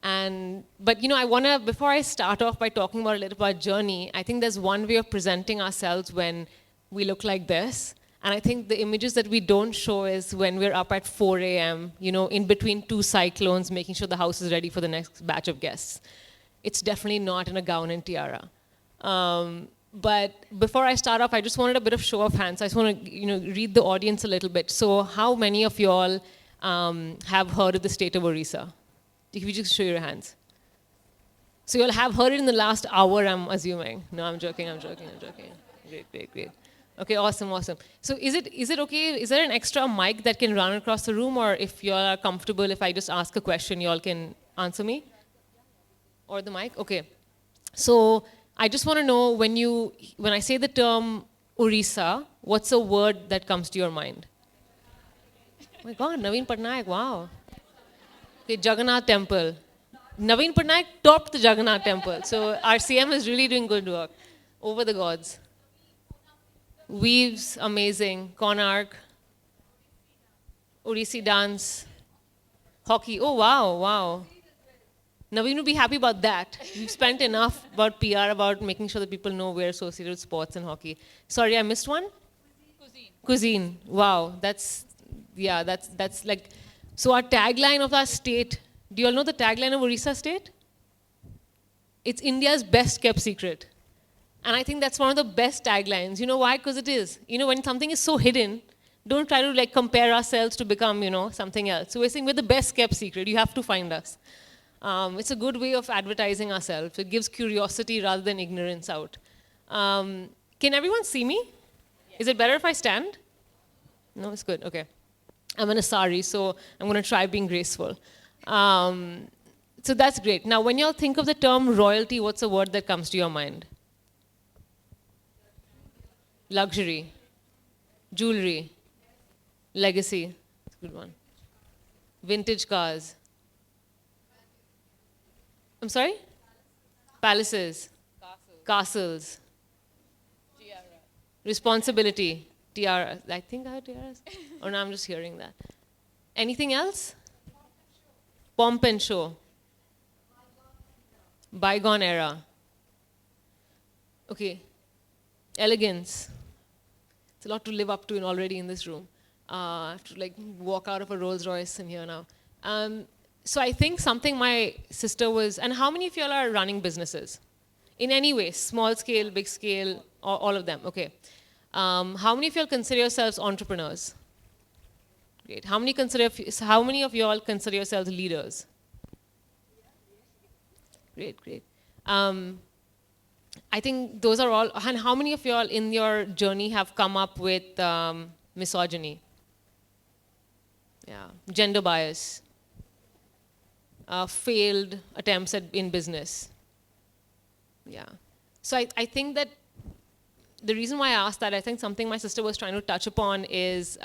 But I want to, before I start off by talking about a little about journey, I think there's one way of presenting ourselves when we look like this. And I think the images that we don't show is when we're up at 4 a.m., in between two cyclones, making sure the house is ready for the next batch of guests. It's definitely not in a gown and tiara. But before I start off, I just wanted a bit of show of hands. I just want to read the audience a little bit. So how many of you all have heard of the state of Orissa? If you just show your hands. So you all have heard it in the last hour, I'm assuming. No, I'm joking. Great. Okay, awesome. So is it okay? Is there an extra mic that can run across the room? Or if you all are comfortable, if I just ask a question, you all can answer me? Or the mic? Okay. So I just want to know, when I say the term Orissa, what's a word that comes to your mind? Oh my God, Naveen Patnaik, wow. Okay, Jagannath Temple. Naveen Patnaik topped the Jagannath Temple. So our CM is really doing good work. Over the gods. Weaves, amazing. Konark. Odissi dance. Hockey, oh wow. Naveen would be happy about that. We've spent enough about PR, about making sure that people know we're associated with sports and hockey. Sorry, I missed one? Cuisine. Wow, that's like, so our tagline of our state, do you all know the tagline of Orissa state? It's India's best kept secret. And I think that's one of the best taglines. You know why? Because it is. When something is so hidden, don't try to like compare ourselves to become, something else. So we're saying we're the best kept secret. You have to find us. It's a good way of advertising ourselves. It gives curiosity rather than ignorance out. Can everyone see me? Is it better if I stand? No, it's good. Okay. I'm in a sari, so I'm going to try being graceful. So that's great. Now, when you all think of the term royalty, what's a word that comes to your mind? Luxury. Jewelry. Legacy. That's a good one. Vintage cars. I'm sorry? Palaces. Castles. Responsibility. Tiaras. I think I heard tiaras. Or no, I'm just hearing that. Anything else? Pomp and show. Bygone era. Okay. Elegance. It's a lot to live up to already in this room. I have to like walk out of a Rolls Royce in here now. So I think something my sister was, and how many of y'all are running businesses? In any way, small scale, big scale, all of them, okay. How many of y'all consider yourselves entrepreneurs? Great. How many of y'all consider yourselves leaders? Great. I think those are all, and how many of y'all in your journey have come up with misogyny? Yeah, gender bias. Failed attempts in business. Yeah. So I think that the reason why I asked that, I think something my sister was trying to touch upon is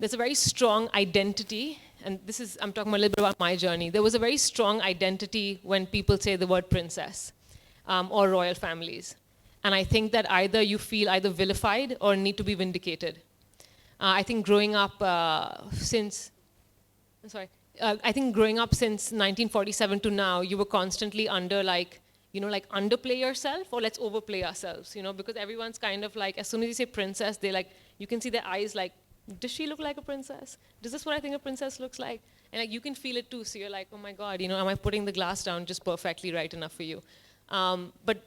there's a very strong identity, and this is, I'm talking a little bit about my journey. There was a very strong identity when people say the word princess or royal families. And I think that either you feel either vilified or need to be vindicated. I think growing up since 1947 to now, you were constantly under like, like underplay yourself or let's overplay ourselves, because everyone's kind of like, as soon as you say princess, they like, you can see their eyes like, does she look like a princess? Does this what I think a princess looks like? And like, you can feel it too, so you're like, oh my God, am I putting the glass down just perfectly right enough for you? But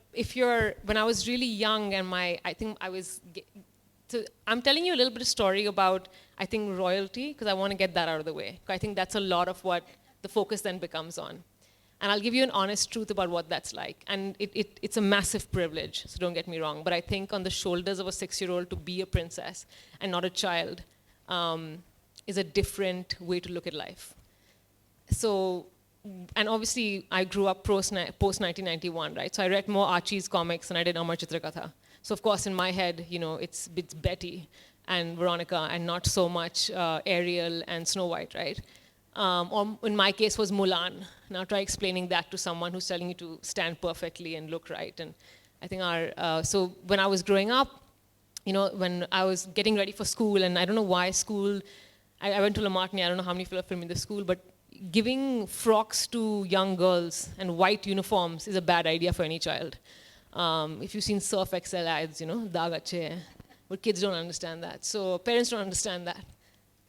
when I was really young and I'm telling you a little bit of story about, I think, royalty, because I want to get that out of the way. I think that's a lot of what the focus then becomes on. And I'll give you an honest truth about what that's like. And it's a massive privilege, so don't get me wrong. But I think on the shoulders of a 6-year-old to be a princess and not a child is a different way to look at life. So, and obviously I grew up post-1991, right? So I read more Archie's comics than I did Amar Chitrakatha. So of course in my head, it's Betty and Veronica and not so much Ariel and Snow White, right? Or in my case was Mulan. Now try explaining that to someone who's telling you to stand perfectly and look right. And I think so when I was growing up, when I was getting ready for school, and I don't know why school, I went to La Martini, I don't know how many people are filming the school, but giving frocks to young girls and white uniforms is a bad idea for any child. If you've seen Surf Excel ads, Dagache, but kids don't understand that. So parents don't understand that.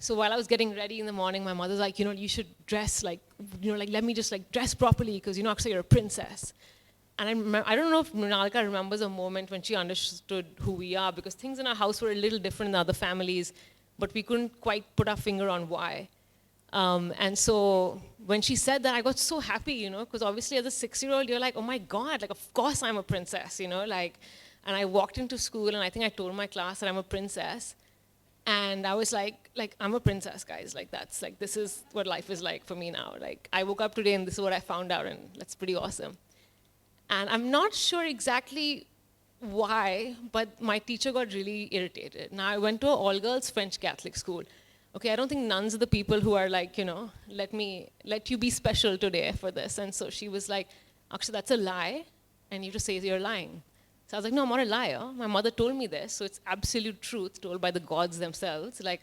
So while I was getting ready in the morning, my mother's like, you should dress like, let me just like dress properly because actually you're a princess. And I don't know if Mrinalika remembers a moment when she understood who we are, because things in our house were a little different than other families, but we couldn't quite put our finger on why. And so when she said that, I got so happy, because obviously as a 6-year-old, you're like, oh my God, like of course I'm a princess, and I walked into school and I think I told my class that I'm a princess. And I was like, I'm a princess, guys. This is what life is like for me now. Like, I woke up today and this is what I found out, and that's pretty awesome. And I'm not sure exactly why, but my teacher got really irritated. Now, I went to an all-girls French Catholic school. Okay, I don't think nuns are the people who are like, let you be special today for this. And so she was like, Akshay, that's a lie, and you have to say you're lying. So I was like, no, I'm not a liar. My mother told me this, so it's absolute truth told by the gods themselves. Like,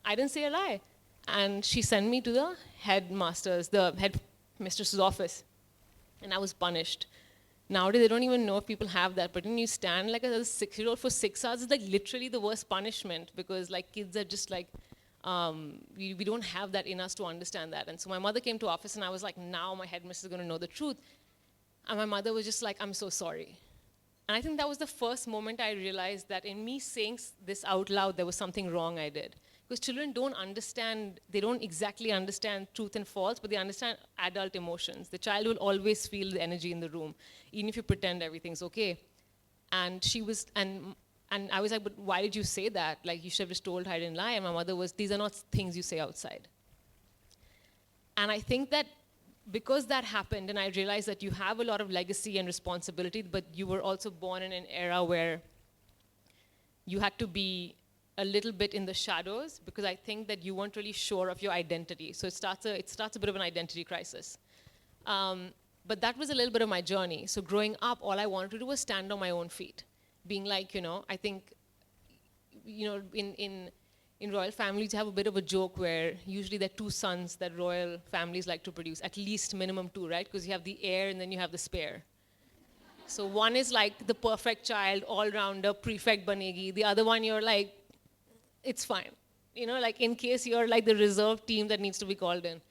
I didn't say a lie. And she sent me to the headmistress's office, and I was punished. Nowadays, they don't even know if people have that, but when you stand like as a 6-year-old for 6 hours, it's like literally the worst punishment, because like kids are just like, we don't have that in us to understand that. And so my mother came to office, and I was like, now my headmistress is going to know the truth. And my mother was just like, I'm so sorry. And I think that was the first moment I realized that in me saying this out loud, there was something wrong I did. Because children don't understand, they don't exactly understand truth and false, but they understand adult emotions. The child will always feel the energy in the room, even if you pretend everything's okay. And she was, and I was like, but why did you say that? Like, you should have just told her I didn't lie. And my mother was, these are not things you say outside. And I think that because that happened, and I realized that you have a lot of legacy and responsibility, but you were also born in an era where you had to be a little bit in the shadows, because I think that you weren't really sure of your identity. So it starts a bit of an identity crisis. But that was a little bit of my journey. So growing up, all I wanted to do was stand on my own feet. Being like, I think, in royal families, you have a bit of a joke where usually there are 2 sons that royal families like to produce, at least minimum 2, right? Because you have the heir and then you have the spare. So one is like the perfect child, all-rounder, prefect banegi. The other one, you're like, it's fine. Like in case you're like the reserve team that needs to be called in.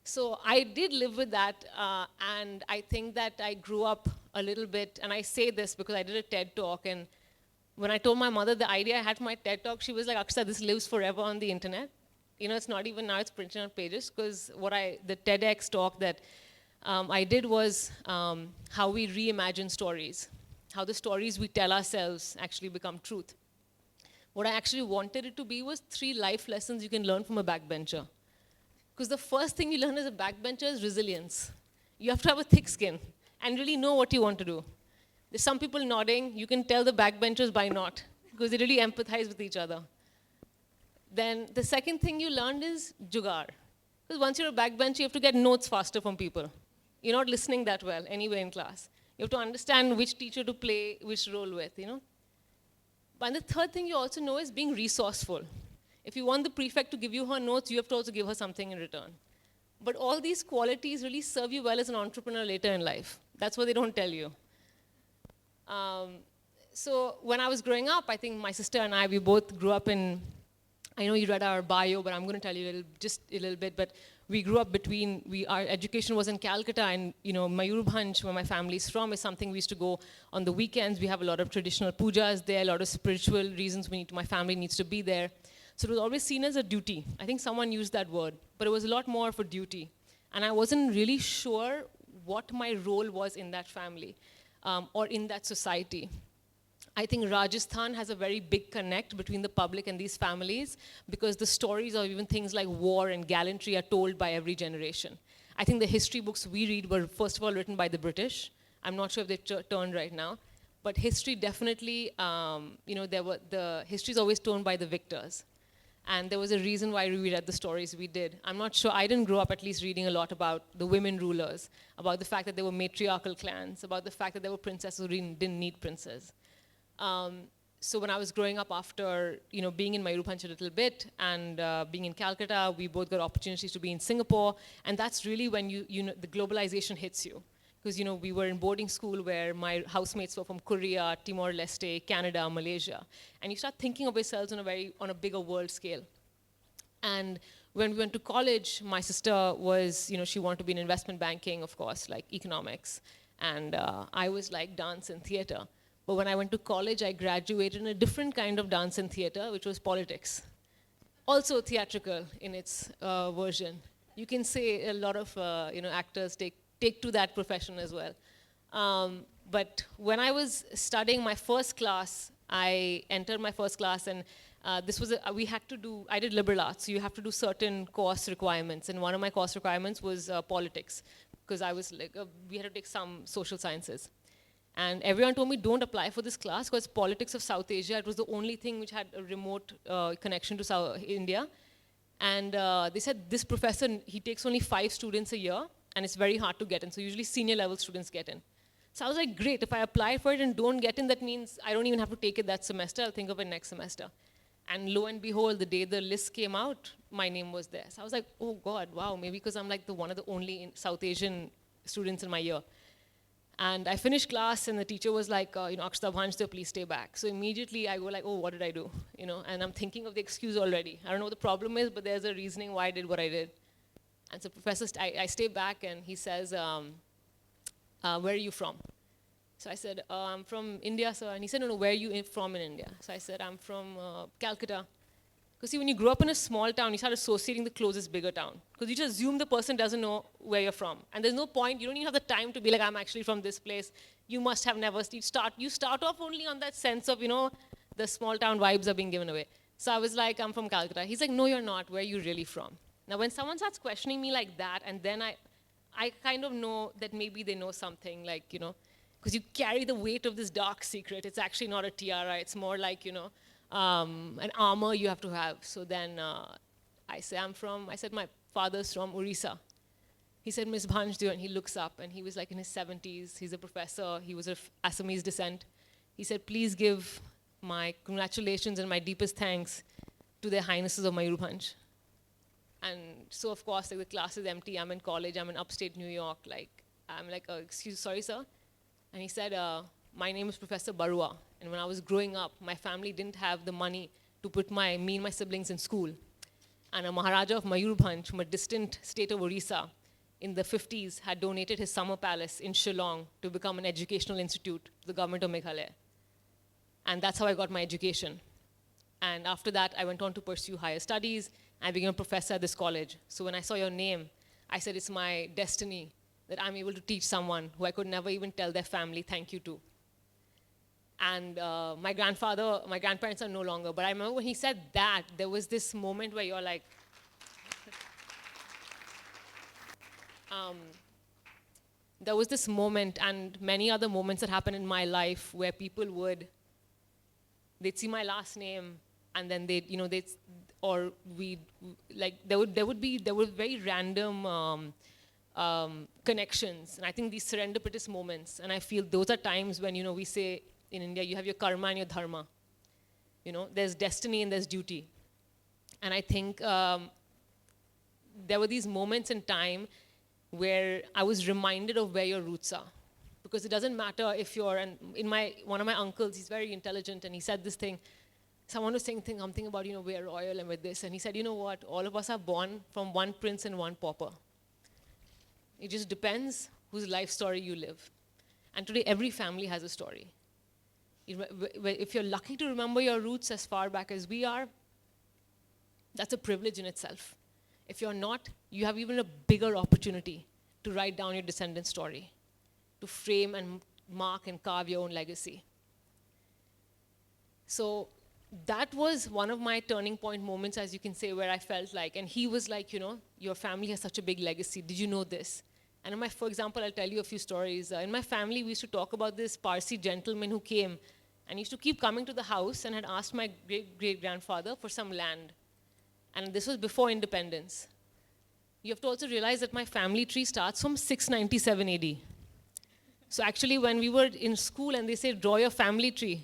So I did live with that, and I think that I grew up a little bit, and I say this because I did a TED talk, and when I told my mother the idea I had for my TED talk, she was like, Akshay, this lives forever on the internet. It's not even now, it's printed on pages, because the TEDx talk that I did was how we reimagine stories, how the stories we tell ourselves actually become truth. What I actually wanted it to be was 3 life lessons you can learn from a backbencher. Because the first thing you learn as a backbencher is resilience. You have to have a thick skin and really know what you want to do. There's some people nodding. You can tell the backbenchers by not, because they really empathize with each other. Then the second thing you learned is jugaad. Because once you're a backbencher, you have to get notes faster from people. You're not listening that well anyway in class. You have to understand which teacher to play which role with, you know. And the third thing you also know is being resourceful. If you want the prefect to give you her notes, you have to also give her something in return. But all these qualities really serve you well as an entrepreneur later in life. That's what they don't tell you. So when I was growing up, I think my sister and I, we both grew up in, I know you read our bio, but I'm going to tell you just a little bit. But we grew up our education was in Calcutta, and Mayurbhanj, where my family's from, is something we used to go on the weekends. We have a lot of traditional pujas there, a lot of spiritual reasons my family needs to be there. So it was always seen as a duty. I think someone used that word, but it was a lot more of a duty. And I wasn't really sure what my role was in that family or in that society. I think Rajasthan has a very big connect between the public and these families because the stories of even things like war and gallantry are told by every generation. I think the history books we read were, first of all, written by the British. I'm not sure if they've turned right now. But history definitely, the history is always told by the victors. And there was a reason why we read the stories we did. I'm not sure, I didn't grow up at least reading a lot about the women rulers, about the fact that there were matriarchal clans, about the fact that there were princesses who didn't need princes. So when I was growing up after being in Mayurbhanj a little bit and being in Calcutta, we both got opportunities to be in Singapore, and that's really when the globalization hits you. Because we were in boarding school where my housemates were from Korea, Timor-Leste, Canada, Malaysia, and you start thinking of yourselves on a bigger world scale. And when we went to college, my sister was, she wanted to be in investment banking, of course, like economics, and I was like dance and theater. But when I went to college, I graduated in a different kind of dance and theater, which was politics. Also theatrical in its version. You can say a lot of actors take to that profession as well. But when I was studying my first class, I entered my first class, and this was I did liberal arts, so you have to do certain course requirements, and one of my course requirements was politics, because I was like, we had to take some social sciences. And everyone told me, don't apply for this class, because politics of South Asia, it was the only thing which had a remote connection to South India. And they said, this professor, he takes only 5 students a year, and it's very hard to get in. So usually senior level students get in. So I was like, great, if I apply for it and don't get in, that means I don't even have to take it that semester. I'll think of it next semester. And lo and behold, the day the list came out, my name was there. So I was like, oh God, wow, maybe because I'm like one of the only South Asian students in my year. And I finished class, and the teacher was like, Akshita Bhanjdev, please stay back. So immediately I go like, oh, what did I do? And I'm thinking of the excuse already. I don't know what the problem is, but there's a reasoning why I did what I did. And so professor, I stay back, and he says, where are you from? So I said, I'm from India, sir. And he said, no, where are you from in India? So I said, I'm from Calcutta. Because see, when you grow up in a small town, you start associating the closest bigger town. Because you just assume the person doesn't know where you're from. And there's no point, you don't even have the time to be like, I'm actually from this place. You must have never, you start off only on that sense of, the small town vibes are being given away. So I was like, I'm from Calcutta. He's like, no, you're not. Where are you really from? Now, when someone starts questioning me like that, and then I kind of know that maybe they know something, like, because you carry the weight of this dark secret. It's actually not a tiara. It's more like, an armor you have to have. So then I said, my father's from Orissa. He said, Miss Bhanjdev, and he looks up, and he was like in his 70s. He's a professor. He was of Assamese descent. He said, please give my congratulations and my deepest thanks to their highnesses of Mayurbhanj. And so, of course, like, the class is empty. I'm in college. I'm in upstate New York. I'm like, sorry, sir. And he said, my name is Professor Barua. And when I was growing up, my family didn't have the money to put me and my siblings in school. And a Maharaja of Mayurbhanj from a distant state of Orissa in the 50s had donated his summer palace in Shillong to become an educational institute to the government of Meghalaya. And that's how I got my education. And after that, I went on to pursue higher studies. I became a professor at this college. So when I saw your name, I said, it's my destiny that I'm able to teach someone who I could never even tell their family thank you to. And my grandparents are no longer, but I remember when he said that, there was this moment where you're like, there was this moment and many other moments that happened in my life where people they'd see my last name and then there were very random connections. And I think these serendipitous moments, and I feel those are times when, we say in India, you have your karma and your dharma. There's destiny and there's duty. And I think there were these moments in time where I was reminded of where your roots are. Because it doesn't matter if you're, and one of my uncles, he's very intelligent, and he said this thing, someone was saying something about, we're royal and we're this, and he said, you know what, all of us are born from one prince and one pauper. It just depends whose life story you live. And today, every family has a story. If you're lucky to remember your roots as far back as we are, that's a privilege in itself. If you're not, you have even a bigger opportunity to write down your descendant story, to frame and mark and carve your own legacy. So that was one of my turning point moments, as you can say, where I felt like, and he was like, your family has such a big legacy. Did you know this? And for example, I'll tell you a few stories. In my family, we used to talk about this Parsi gentleman who came and used to keep coming to the house and had asked my great-great-grandfather for some land. And this was before independence. You have to also realize that my family tree starts from 697 AD. So actually, when we were in school and they say, draw your family tree,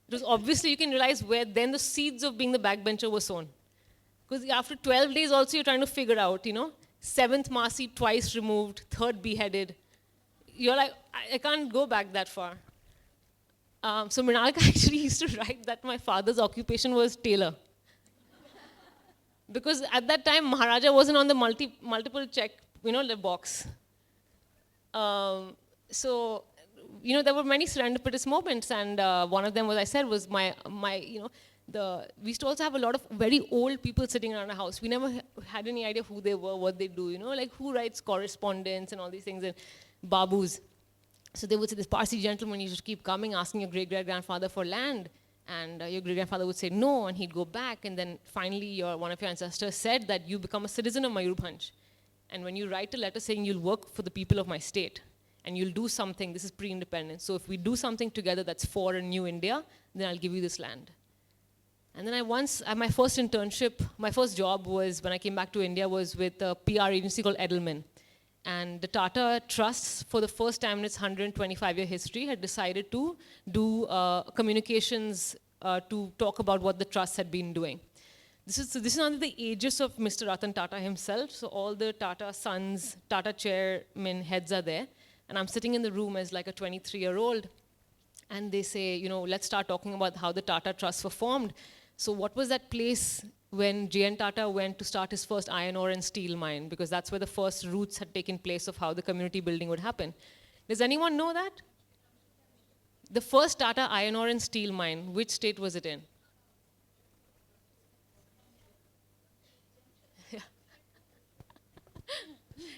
it was obviously, you can realize where then the seeds of being the backbencher were sown. Because after 12 days also, you're trying to figure out, 7th Marsi twice removed, 3rd beheaded. You're like, I can't go back that far. So Mrinalika actually used to write that my father's occupation was tailor. Because at that time, Maharaja wasn't on the multiple check, the box. So, there were many serendipitous moments, and one of them, as I said, was we used to also have a lot of very old people sitting around our house. We never had any idea who they were, what they do, like who writes correspondence and all these things, and babus. So they would say, this Parsi gentleman, you should keep coming, asking your great-great-grandfather for land. And your great-grandfather would say no, and he'd go back, and then finally one of your ancestors said that you become a citizen of Mayurbhanj. And when you write a letter saying you'll work for the people of my state, and you'll do something, this is pre-independence, so if we do something together that's for a new India, then I'll give you this land. And then my first internship, my first job was, when I came back to India, was with a PR agency called Edelman. And the Tata Trusts, for the first time in its 125-year history, had decided to do communications to talk about what the trust had been doing. This is under the aegis of Mr. Ratan Tata himself. So all the Tata sons, Tata chairmen heads are there. And I'm sitting in the room as like a 23-year-old. And they say, let's start talking about how the Tata Trusts were formed. So what was that place when J.N. Tata went to start his first iron ore and steel mine? Because that's where the first roots had taken place of how the community building would happen. Does anyone know that? The first Tata iron ore and steel mine, which state was it in? Yeah.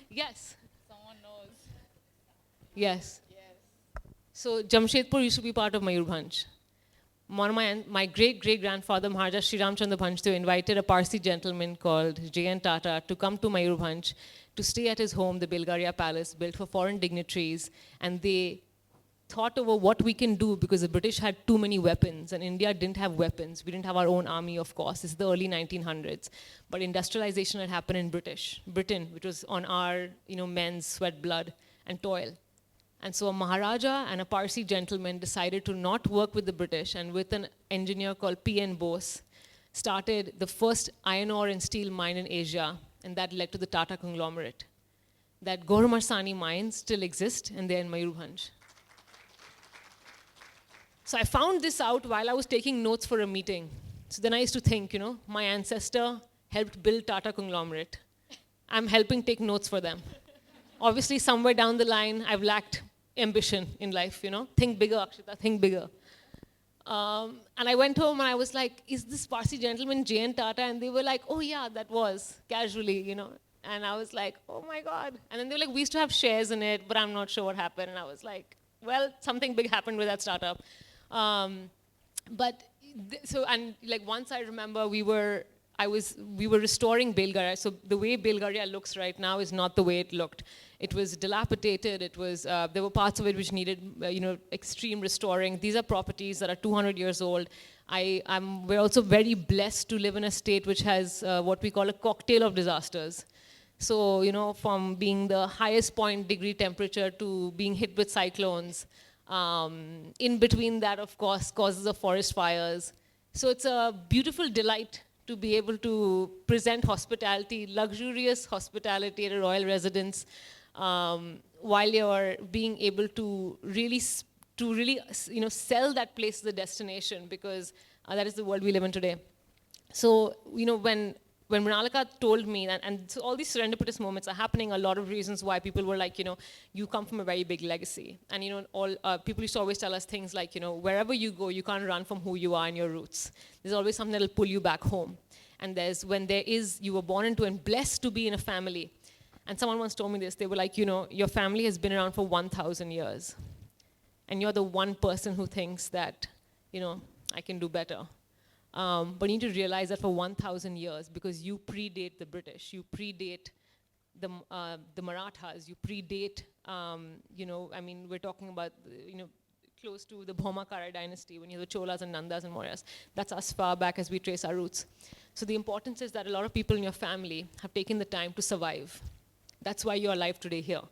Yes. Someone knows. Yes. So Jamshedpur used to be part of Mayurbhanj. My great-great-grandfather, Maharaja Sri Ramchandra Bhanjdev, invited a Parsi gentleman called J.N. Tata to come to Mayurbhanj to stay at his home, the Belgaria Palace, built for foreign dignitaries. And they thought over what we can do, because the British had too many weapons, and India didn't have weapons. We didn't have our own army, of course. This is the early 1900s. But industrialization had happened in Britain, which was on our men's sweat, blood, and toil. And so a Maharaja and a Parsi gentleman decided to not work with the British, and with an engineer called P.N. Bose, started the first iron ore and steel mine in Asia, and that led to the Tata conglomerate. That Gormarsani mines still exist, and they're in Mayurbhanj. So I found this out while I was taking notes for a meeting. So then I used to think, my ancestor helped build Tata conglomerate. I'm helping take notes for them. Obviously, somewhere down the line, I've lacked ambition in life, Think bigger, Akshita, think bigger. And I went home and I was like, is this Parsi gentleman J.N. Tata? And they were like, oh yeah, that was, casually, And I was like, oh my God. And then they were like, we used to have shares in it, but I'm not sure what happened. And I was like, well, something big happened with that startup. Once I remember we were restoring Belgaria. So the way Belgaria looks right now is not the way it looked. It was dilapidated. It was, there were parts of it which needed, extreme restoring. These are properties that are 200 years old. We're also very blessed to live in a state which has what we call a cocktail of disasters. So, from being the highest point degree temperature to being hit with cyclones. In between that, of course, causes of forest fires. So it's a beautiful delight to be able to present hospitality, luxurious hospitality at a royal residence, while you're being able to really sell that place as a destination, because that is the world we live in today. So, when Mrinalika told me, and so all these serendipitous moments are happening, a lot of reasons why people were like, you come from a very big legacy. And, people used to always tell us things like, wherever you go, you can't run from who you are and your roots. There's always something that'll pull you back home. And you were born into and blessed to be in a family. And someone once told me this, they were like, your family has been around for 1,000 years. And you're the one person who thinks that, I can do better. But you need to realize that for 1,000 years, because you predate the British, you predate the Marathas, you predate, we're talking about, close to the Bhaumakara dynasty, when you have the Cholas and Nandas and Mauryas. That's as far back as we trace our roots. So the importance is that a lot of people in your family have taken the time to survive. That's why you're alive today here.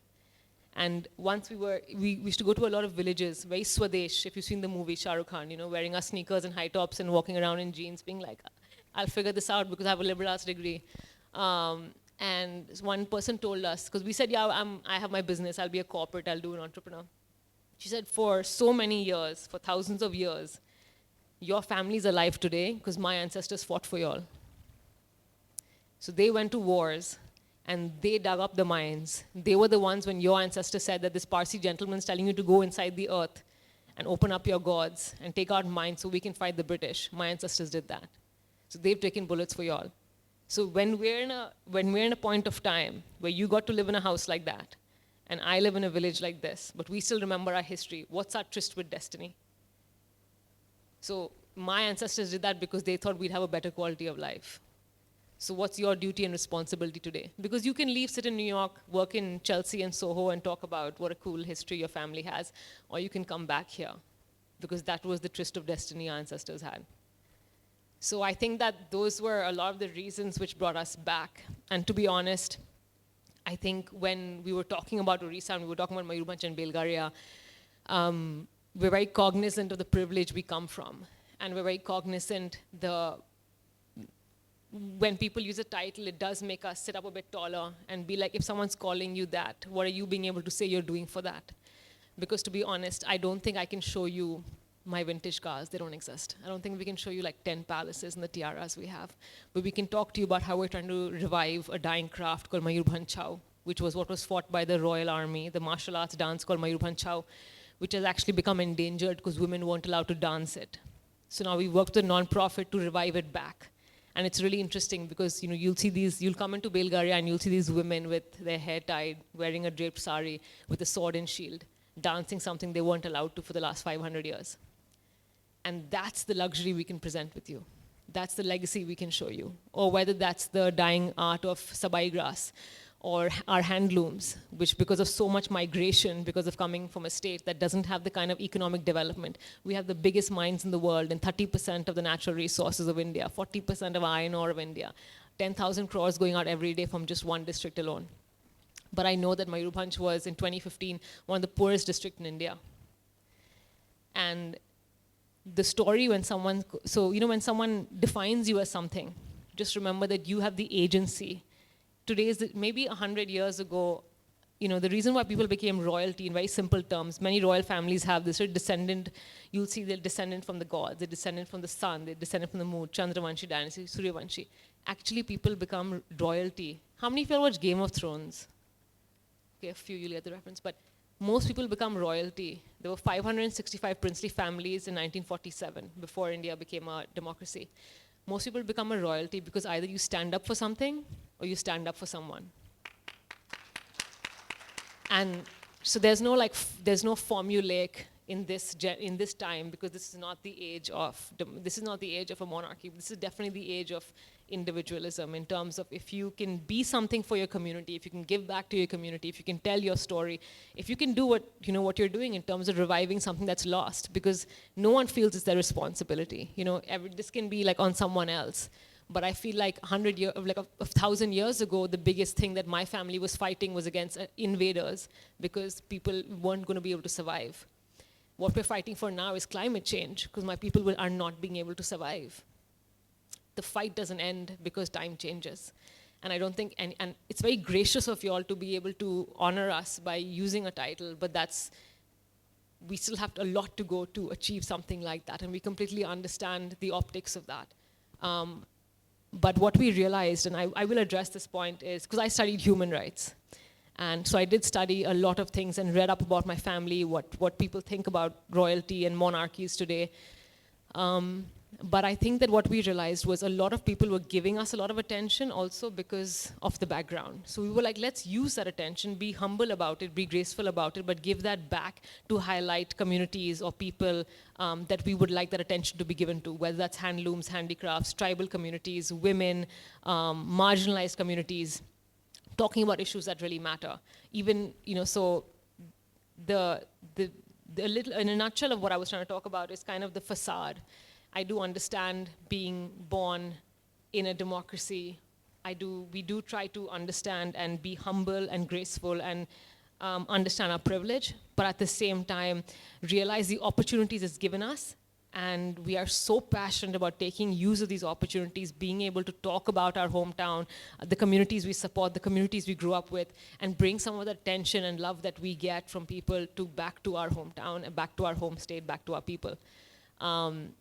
And once we used to go to a lot of villages, very Swadesh, if you've seen the movie Shah Rukh Khan, wearing our sneakers and high tops and walking around in jeans, being like, I'll figure this out because I have a liberal arts degree. And one person told us, because we said, I have my business, I'll be a corporate, I'll do an entrepreneur. She said, for so many years, for thousands of years, your family's alive today because my ancestors fought for y'all. So they went to wars, and they dug up the mines. They were the ones when your ancestors said that this Parsi gentleman's telling you to go inside the earth and open up your gods and take out mines so we can fight the British. My ancestors did that. So they've taken bullets for y'all. So when we're in a point of time where you got to live in a house like that, and I live in a village like this, but we still remember our history, what's our tryst with destiny? So my ancestors did that because they thought we'd have a better quality of life. So what's your duty and responsibility today? Because you can leave, sit in New York, work in Chelsea and Soho and talk about what a cool history your family has, or you can come back here because that was the tryst of destiny our ancestors had. So I think that those were a lot of the reasons which brought us back. And to be honest, I think when we were talking about Orissa and we were talking about Mayurbhanj and Belgaria, we're very cognizant of the privilege we come from. And we're very cognizant when people use a title, it does make us sit up a bit taller and be like, if someone's calling you that, what are you being able to say you're doing for that? Because to be honest, I don't think I can show you my vintage cars. They don't exist. I don't think we can show you like 10 palaces and the tiaras we have. But we can talk to you about how we're trying to revive a dying craft called Mayurbhanj Chau, which was what was fought by the Royal Army, the martial arts dance called Mayurbhanj Chau, which has actually become endangered because women weren't allowed to dance it. So now we worked with a non-profit to revive it back. And it's really interesting because you'll come into Belgaria and you'll see these women with their hair tied, wearing a draped sari with a sword and shield, dancing something they weren't allowed to for the last 500 years. And that's the luxury we can present with you. That's the legacy we can show you. Or whether that's the dying art of sabai grass or our handlooms, which because of so much migration, because of coming from a state that doesn't have the kind of economic development, we have the biggest mines in the world and 30% of the natural resources of India, 40% of iron ore of India, 10,000 crores going out every day from just one district alone. But I know that Mayurbhanj was, in 2015, one of the poorest districts in India. And the story when someone defines you as something, just remember that you have the agency. Today is maybe 100 years ago, the reason why people became royalty in very simple terms, many royal families have this descendant, you'll see they're descendant from the gods, they're descendant from the sun, they're descendant from the moon, Chandravanshi dynasty, Suryavanshi. Actually, people become royalty. How many of you watch Game of Thrones? Okay, a few, you'll get the reference, but most people become royalty. There were 565 princely families in 1947, before India became a democracy. Most people become a royalty because either you stand up for something or you stand up for someone. And so there's no formulaic, in this time, because this is not the age of a monarchy. This is definitely the age of individualism, in terms of if you can be something for your community, if you can give back to your community, if you can tell your story, if you can do what you're doing in terms of reviving something that's lost, because no one feels it's their responsibility. This can be like on someone else. But I feel like 1,000 years ago, the biggest thing that my family was fighting was against invaders, because people weren't going to be able to survive. What we're fighting for now is climate change, because my people are not being able to survive. The fight doesn't end because time changes. And I don't think, and it's very gracious of you all to be able to honor us by using a title, but we still have a lot to go to achieve something like that, and we completely understand the optics of that. But what we realized, and I will address this point, is because I studied human rights. And so I did study a lot of things and read up about my family, what people think about royalty and monarchies today. But I think that what we realized was a lot of people were giving us a lot of attention also because of the background. So we were like, let's use that attention, be humble about it, be graceful about it, but give that back to highlight communities or people that we would like that attention to be given to, whether that's handlooms, handicrafts, tribal communities, women, marginalized communities, talking about issues that really matter. Even, so the little, in a nutshell of what I was trying to talk about is kind of the facade. I do understand being born in a democracy. We do try to understand and be humble and graceful and understand our privilege, but at the same time, realize the opportunities it's given us. And we are so passionate about taking use of these opportunities, being able to talk about our hometown, the communities we support, the communities we grew up with, and bring some of the attention and love that we get from people back to our hometown, and back to our home state, back to our people. When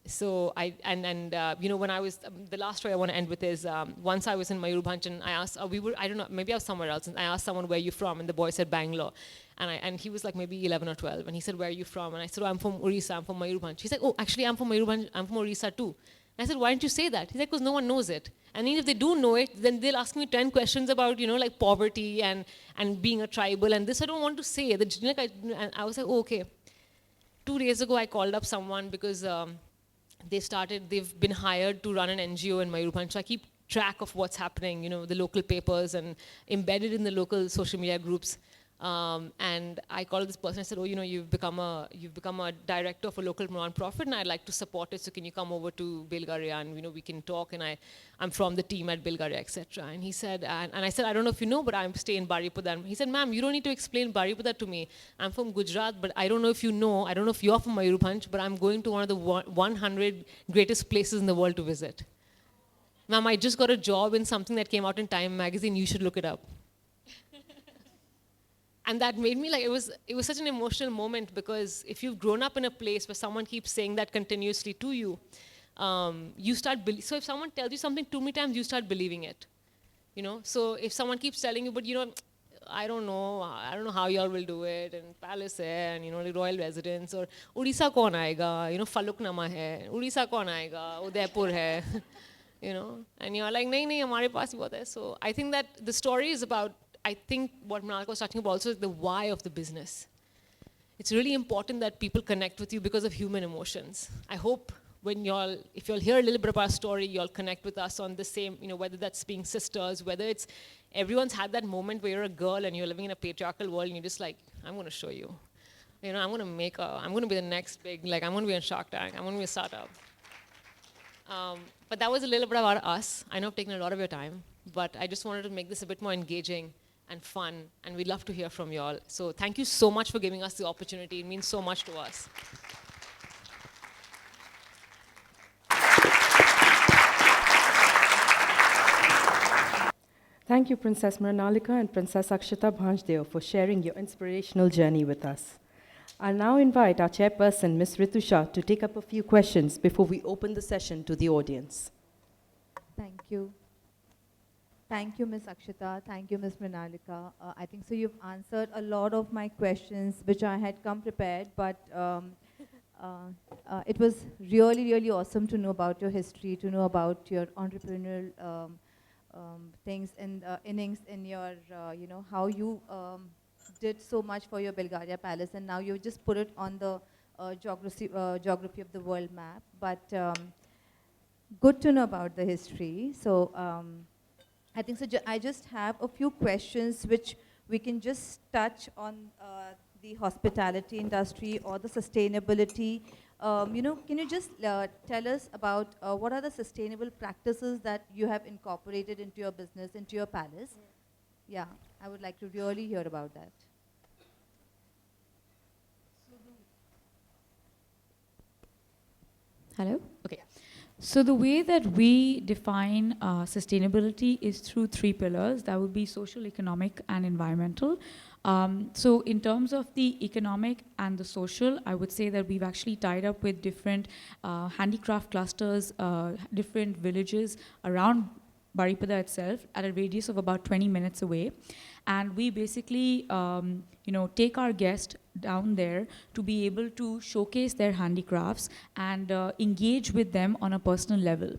I was, the last story I want to end with is, once I was in Mayurbhanj and I asked, I don't know, maybe I was somewhere else, and I asked someone, where are you from? And the boy said, Bangalore. And he was like maybe 11 or 12, and he said, where are you from? And I said, I'm from Orissa, I'm from Mayurbhanj. He's like, oh, actually I'm from Mayurbhanj, I'm from Orissa too. And I said, why didn't you say that? He's like, because no one knows it. And even if they do know it, then they'll ask me 10 questions about, like poverty and being a tribal, and this I don't want to say. And I was like, oh, okay. 2 days ago, I called up someone because they've been hired to run an NGO in Mayurbhanj. So I keep track of what's happening, the local papers, and embedded in the local social media groups. And I called this person, I said, oh, you've become a director of a local non-profit, and I'd like to support it, so can you come over to Belgaria, and we can talk, and I'm from the team at Belgaria, etc. And he said, and I said, I don't know if you know, but I'm staying in Baripada. And he said, ma'am, you don't need to explain Baripada to me. I'm from Gujarat, but I don't know if you know, I don't know if you're from Mayurbhanj, but I'm going to one of the 100 greatest places in the world to visit. Ma'am, I just got a job in something that came out in Time magazine, you should look it up. And that made me it was such an emotional moment, because if you've grown up in a place where someone keeps saying that continuously to you, you start, so if someone tells you something too many times, you start believing it. So if someone keeps telling you, but I don't know how y'all will do it, and palace hai, and like royal residence, or Odisha kaun aayega, Faluknama hai, Odisha kaun aayega, Udaipur hai, and you're like, nahi, hamare paas hi bahut hai. So I think that the story is about, I think what Mrinalika was talking about also is the why of the business. It's really important that people connect with you because of human emotions. I hope if you'll hear a little bit of our story, you'll connect with us on the same, whether that's being sisters, whether it's, everyone's had that moment where you're a girl and you're living in a patriarchal world and you're just like, I'm going to show you. I'm going to be the next big, I'm going to be on Shark Tank, I'm going to be a startup. But that was a little bit about us. I know I've taken a lot of your time, but I just wanted to make this a bit more engaging and fun, and we'd love to hear from you all. So thank you so much for giving us the opportunity. It means so much to us. Thank you, Princess Mrinalika and Princess Akshita Bhanjdeo, for sharing your inspirational journey with us. I'll now invite our chairperson, Ms. Ritusha, to take up a few questions before we open the session to the audience. Thank you. Thank you, Ms. Akshita. Thank you, Ms. Mrinalika. I think so you've answered a lot of my questions, which I had come prepared, but it was really, really awesome to know about your history, to know about your entrepreneurial things and innings in your, how you did so much for your Belgaria Palace, and now you just put it on the geography of the world map, but good to know about the history. So I think so. I just have a few questions which we can just touch on the hospitality industry or the sustainability. Can you just tell us about what are the sustainable practices that you have incorporated into your business, into your palace? Yeah, I would like to really hear about that. Hello? Okay. So the way that we define sustainability is through three pillars. That would be social, economic, and environmental. So in terms of the economic and the social, I would say that we've actually tied up with different handicraft clusters, different villages around Baripada itself at a radius of about 20 minutes away. And we basically, take our guests down there to be able to showcase their handicrafts and engage with them on a personal level.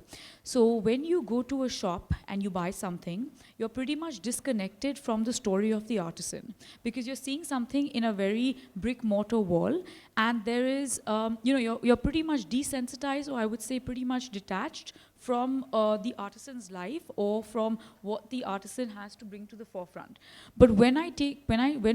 So when you go to a shop and you buy something, you're pretty much disconnected from the story of the artisan because you're seeing something in a very brick mortar wall, and there is, you're pretty much desensitized, or I would say pretty much detached from the artisan's life or from what the artisan has to bring to the forefront. But when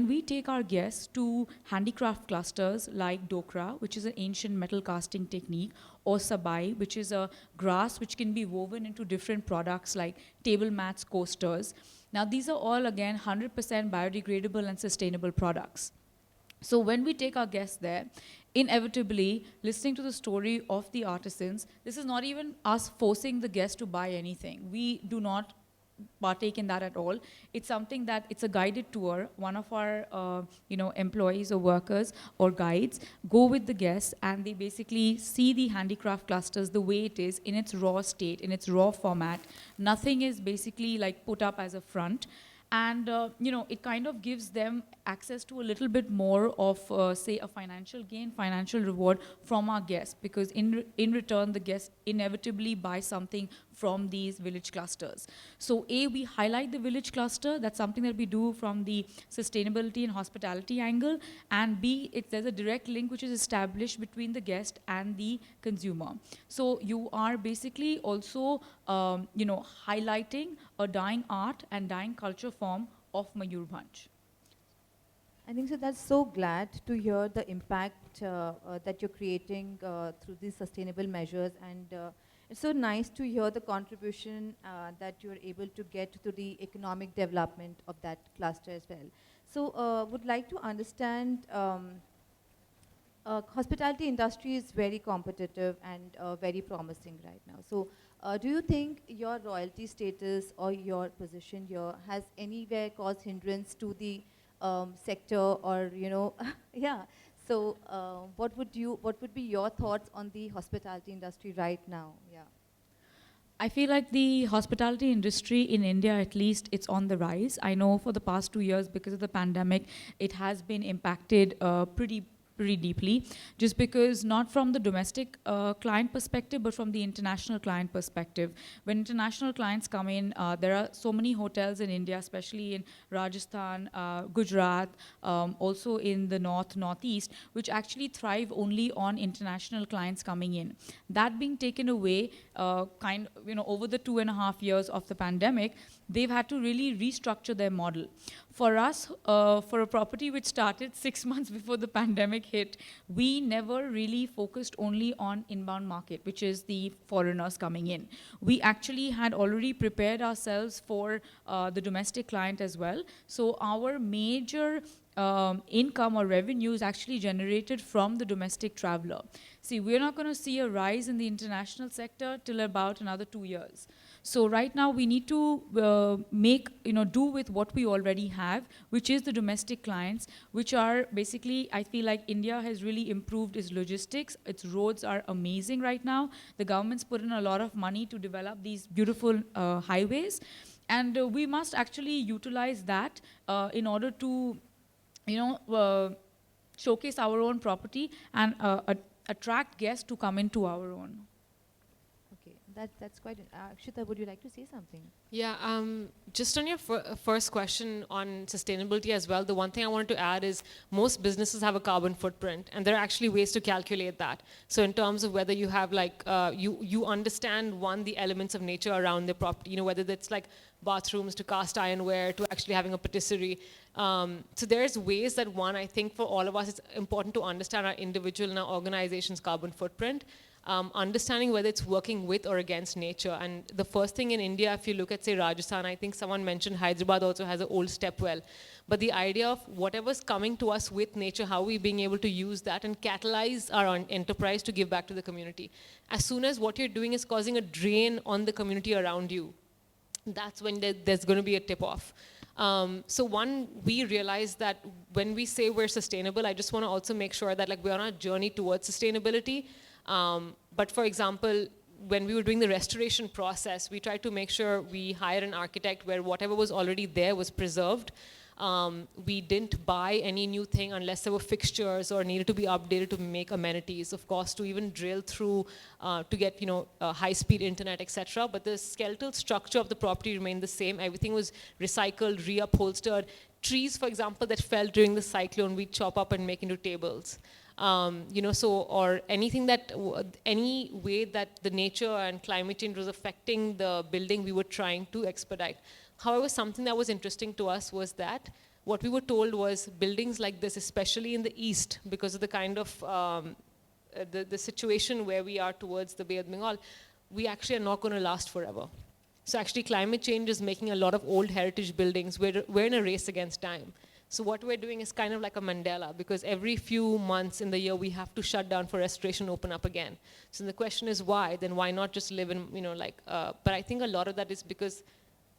we take our guests to handicraft clusters like dokra, which is an ancient metal casting technique, or sabai, which is a grass which can be woven into different products like table mats, coasters. Now these are all again 100% biodegradable and sustainable products. So when we take our guests there, inevitably listening to the story of the artisans, this is not even us forcing the guest to buy anything. We do not partake in that at all. It's something that it's a guided tour. One of our employees or workers or guides go with the guests, and they basically see the handicraft clusters the way it is in its raw state, in its raw format. Nothing is basically like put up as a front. And it kind of gives them access to a little bit more of, say, a financial gain, financial reward from our guests, because in return, the guests inevitably buy something from these village clusters. So A, we highlight the village cluster. That's something that we do from the sustainability and hospitality angle. And B, there's a direct link which is established between the guest and the consumer. So you are basically also, highlighting a dying art and dying culture form of Mayurbhanj. I think so. That's so glad to hear the impact that you're creating through these sustainable measures, and it's so nice to hear the contribution that you're able to get to the economic development of that cluster as well. So, would like to understand. Hospitality industry is very competitive and very promising right now. So, do you think your royalty status or your position here has anywhere caused hindrance to the sector, or yeah? So, what would be your thoughts on the hospitality industry right now? Yeah. I feel like the hospitality industry in India, at least, it's on the rise. I know for the past 2 years, because of the pandemic, it has been impacted pretty deeply, just because not from the domestic client perspective, but from the international client perspective. When international clients come in, there are so many hotels in India, especially in Rajasthan, Gujarat, also in the northeast, which actually thrive only on international clients coming in. That being taken away, over the 2.5 years of the pandemic, they've had to really restructure their model. For us, for a property which started 6 months before the pandemic hit, we never really focused only on inbound market, which is the foreigners coming in. We actually had already prepared ourselves for the domestic client as well. So our major income or revenue is actually generated from the domestic traveler. See, we're not going to see a rise in the international sector till about another 2 years. So right now we need to do with what we already have, which is the domestic clients, which are basically, I feel like India has really improved its logistics. Its roads are amazing right now. The government's put in a lot of money to develop these beautiful highways. And we must actually utilize that in order to, showcase our own property and attract guests to come into our own. Okay, That's quite. Akshita, would you like to say something? Yeah, just on your first question on sustainability as well, the one thing I wanted to add is most businesses have a carbon footprint, and there are actually ways to calculate that. So in terms of whether you have like, you understand, one, the elements of nature around the property, you know, whether it's like bathrooms to cast ironware to actually having a patisserie. So there's ways that, one, I think for all of us, it's important to understand our individual and our organization's carbon footprint. Understanding whether it's working with or against nature. And the first thing in India, if you look at, say, Rajasthan, I think someone mentioned Hyderabad also has an old stepwell. But the idea of whatever's coming to us with nature, how we being able to use that and catalyze our enterprise to give back to the community. As soon as what you're doing is causing a drain on the community around you, that's when there's going to be a tip-off. So one, we realize that when we say we're sustainable, I just want to also make sure that like we're on a journey towards sustainability. But for example, when we were doing the restoration process, we tried to make sure we hire an architect where whatever was already there was preserved. We didn't buy any new thing unless there were fixtures or needed to be updated to make amenities, of course, to even drill through to get, you know, high-speed internet, etc. But the skeletal structure of the property remained the same. Everything was recycled, reupholstered. Trees, for example, that fell during the cyclone, we'd chop up and make into tables. You know, so, or anything that, any way that the nature and climate change was affecting the building, we were trying to expedite. However, something that was interesting to us was that what we were told was buildings like this, especially in the east, because of the kind of, the situation where we are towards the Bay of Bengal, we actually are not going to last forever. So actually climate change is making a lot of old heritage buildings, we're in a race against time. So what we're doing is kind of like a Mandela, because every few months in the year we have to shut down for restoration, open up again. So the question is why? Then why not just live in, you know, like, but I think a lot of that is because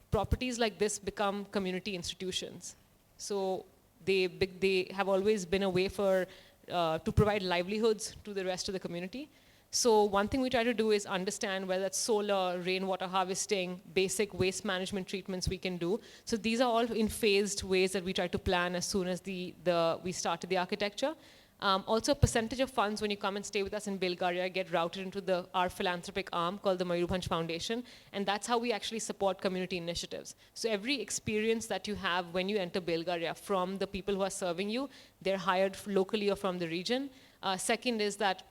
properties like this become community institutions. So they have always been a way for, to provide livelihoods to the rest of the community. So one thing we try to do is understand whether that's solar, rainwater harvesting, basic waste management treatments we can do. So these are all in phased ways that we try to plan as soon as we started the architecture. Also, a percentage of funds when you come and stay with us in Bulgaria get routed into our philanthropic arm called the Mayurbhanj Foundation. And that's how we actually support community initiatives. So every experience that you have when you enter Bulgaria from the people who are serving you, they're hired locally or from the region. Second is that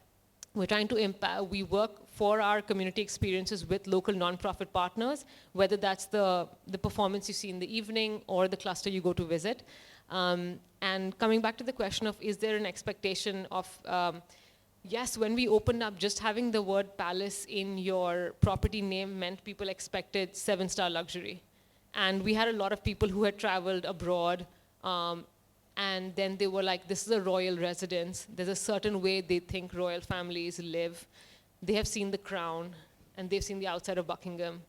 we're trying to impact, we work for our community experiences with local nonprofit partners, whether that's the performance you see in the evening or the cluster you go to visit. And coming back to the question of, is there an expectation of, yes, when we opened up, just having the word palace in your property name meant people expected 7-star luxury. And we had a lot of people who had traveled abroad, and then they were like, this is a royal residence. There's a certain way they think royal families live. They have seen The Crown, and they've seen the outside of Buckingham.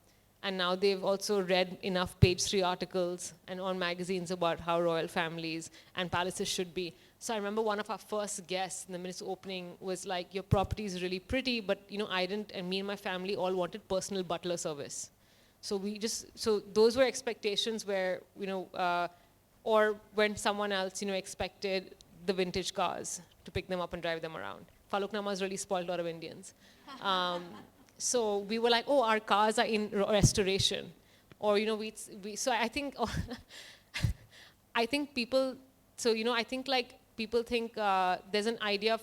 And now they've also read enough page 3 articles and on magazines about how royal families and palaces should be. So I remember one of our first guests in the minute's opening was like, your property is really pretty, but you know, I didn't, and me and my family all wanted personal butler service. So so those were expectations where, you know, or when someone else, you know, expected the vintage cars to pick them up and drive them around. Faluknama's really spoiled a lot of Indians. So we were like, oh, our cars are in restoration. Or, you know, so I think, I think people, so, you know, I think like people think there's an idea of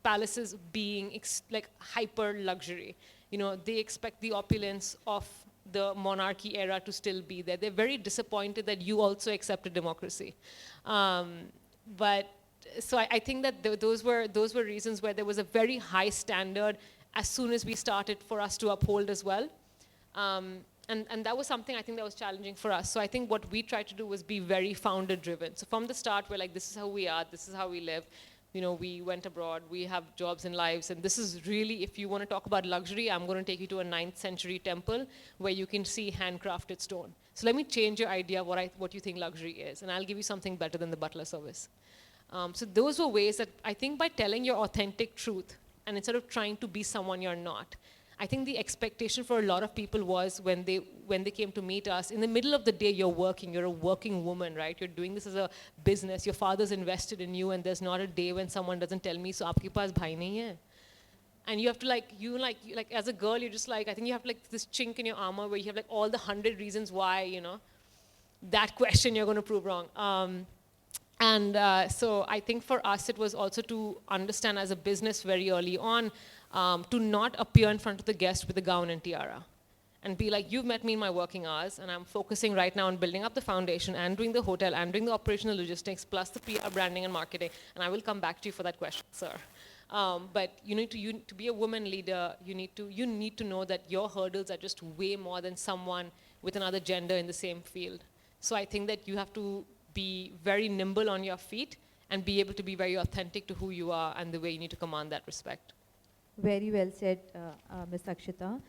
palaces being like hyper luxury. You know, they expect the opulence of the monarchy era to still be there. They're very disappointed that you also accepted democracy. But so I think that those were reasons where there was a very high standard as soon as we started for us to uphold as well. And that was something I think that was challenging for us. So I think what we tried to do was be very founder driven. So from the start, we're like, this is how we are, this is how we live. You know, we went abroad, we have jobs and lives, and this is really, if you want to talk about luxury, I'm going to take you to a 9th century temple where you can see handcrafted stone. So let me change your idea of what you think luxury is, and I'll give you something better than the butler service. So those were ways that I think by telling your authentic truth, and instead of trying to be someone you're not, I think the expectation for a lot of people was when they came to meet us, in the middle of the day you're working, you're a working woman, right? You're doing this as a business, your father's invested in you, and there's not a day when someone doesn't tell me, so aapke paas bhai nahi hai. And you have to like as a girl, you're just like, I think you have like this chink in your armor where you have like all the 100 reasons why, that question you're going to prove wrong. So I think for us, it was also to understand as a business very early on, to not appear in front of the guest with a gown and tiara. And be like, you've met me in my working hours, and I'm focusing right now on building up the foundation and doing the hotel and doing the operational logistics, plus the PR, branding, and marketing. And I will come back to you for that question, sir. But to be a woman leader, you need to know that your hurdles are just way more than someone with another gender in the same field. So I think that you have to be very nimble on your feet and be able to be very authentic to who you are and the way you need to command that respect. Very well said, Ms. Akshita.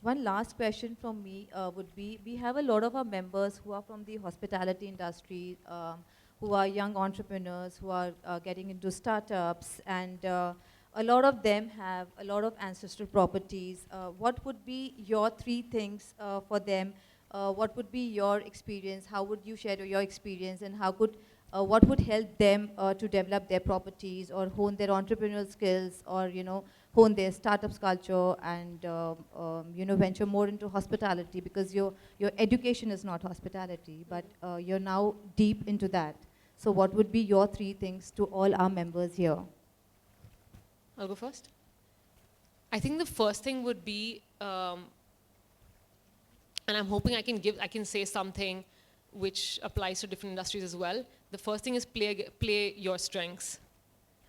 One last question from me would be, we have a lot of our members who are from the hospitality industry, who are young entrepreneurs, who are getting into startups, and a lot of them have a lot of ancestral properties. What would be your 3 things for them? What would be your experience? How would you share your experience, and what would help them to develop their properties or hone their entrepreneurial skills, or hone their startups culture, and venture more into hospitality, because your education is not hospitality, but you're now deep into that. So what would be your 3 things to all our members here? I'll go first. I think the first thing would be, and I'm hoping I can say something which applies to different industries as well. The first thing is play your strengths.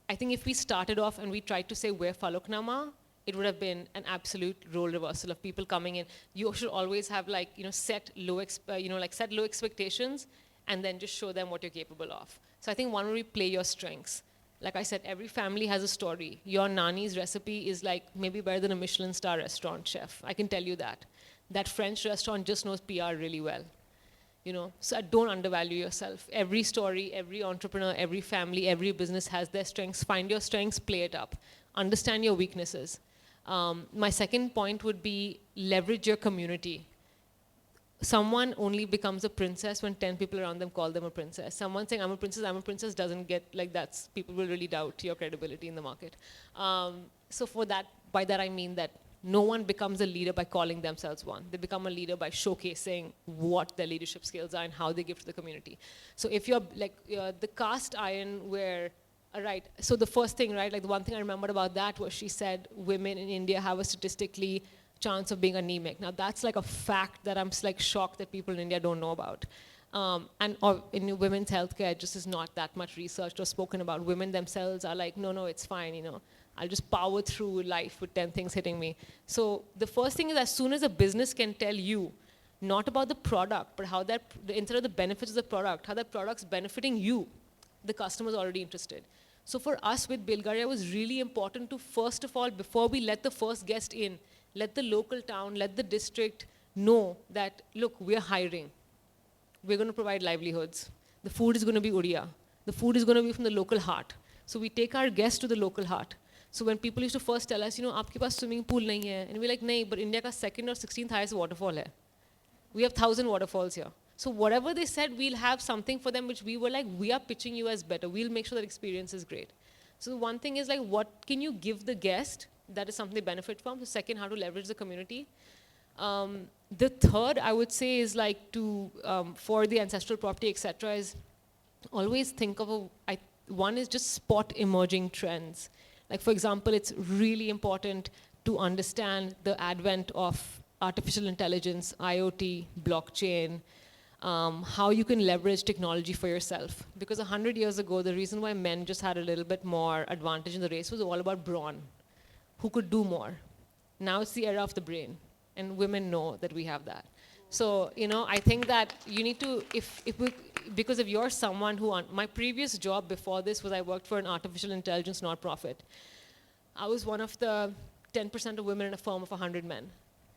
I think if we started off and we tried to say we're Faloknama, it would have been an absolute role reversal of people coming in. You should always have set low expectations and then just show them what you're capable of. So I think one would be play your strengths. Like I said, every family has a story. Your nani's recipe is like maybe better than a Michelin star restaurant chef. I can tell you that. That French restaurant just knows PR really well. So don't undervalue yourself. Every story, every entrepreneur, every family, every business has their strengths. Find your strengths, play it up. Understand your weaknesses. My second point would be leverage your community. Someone only becomes a princess when 10 people around them call them a princess. Someone saying, I'm a princess doesn't get, people will really doubt your credibility in the market. So by that I mean that no one becomes a leader by calling themselves one. They become a leader by showcasing what their leadership skills are and how they give to the community. So if you're the cast iron where, so the first thing, the one thing I remembered about that was she said women in India have a statistically chance of being anemic. Now that's like a fact that I'm shocked that people in India don't know about. And in women's healthcare, just is not that much researched or spoken about. Women themselves are like, no, it's fine, I'll just power through life with 10 things hitting me. So the first thing is, as soon as a business can tell you, not about the product, but how instead of the benefits of the product, how that product's benefiting you, the customer's already interested. So for us with Bilgaria, it was really important to, first of all, before we let the first guest in, let the local town, let the district know that, look, we're hiring. We're going to provide livelihoods. The food is going to be Uriya. The food is going to be from the local heart. So we take our guests to the local heart. So when people used to first tell us, aapke paas swimming pool nahi hai, and we're like, nahi, but India ka 2nd or 16th highest waterfall hai. We have 1,000 waterfalls here. So whatever they said, we'll have something for them which we were like, we are pitching you as better. We'll make sure that experience is great. So one thing is what can you give the guest that is something they benefit from? The second, how to leverage the community. The third, I would say, is for the ancestral property, etc., is always think of one is just spot emerging trends. For example, it's really important to understand the advent of artificial intelligence, IoT, blockchain, how you can leverage technology for yourself. Because 100 years ago, the reason why men just had a little bit more advantage in the race was all about brawn, who could do more. Now it's the era of the brain, and women know that we have that. So, I think that you need to, because if you're someone my previous job before this was I worked for an artificial intelligence not-profit. I was one of the 10% of women in a firm of 100 men.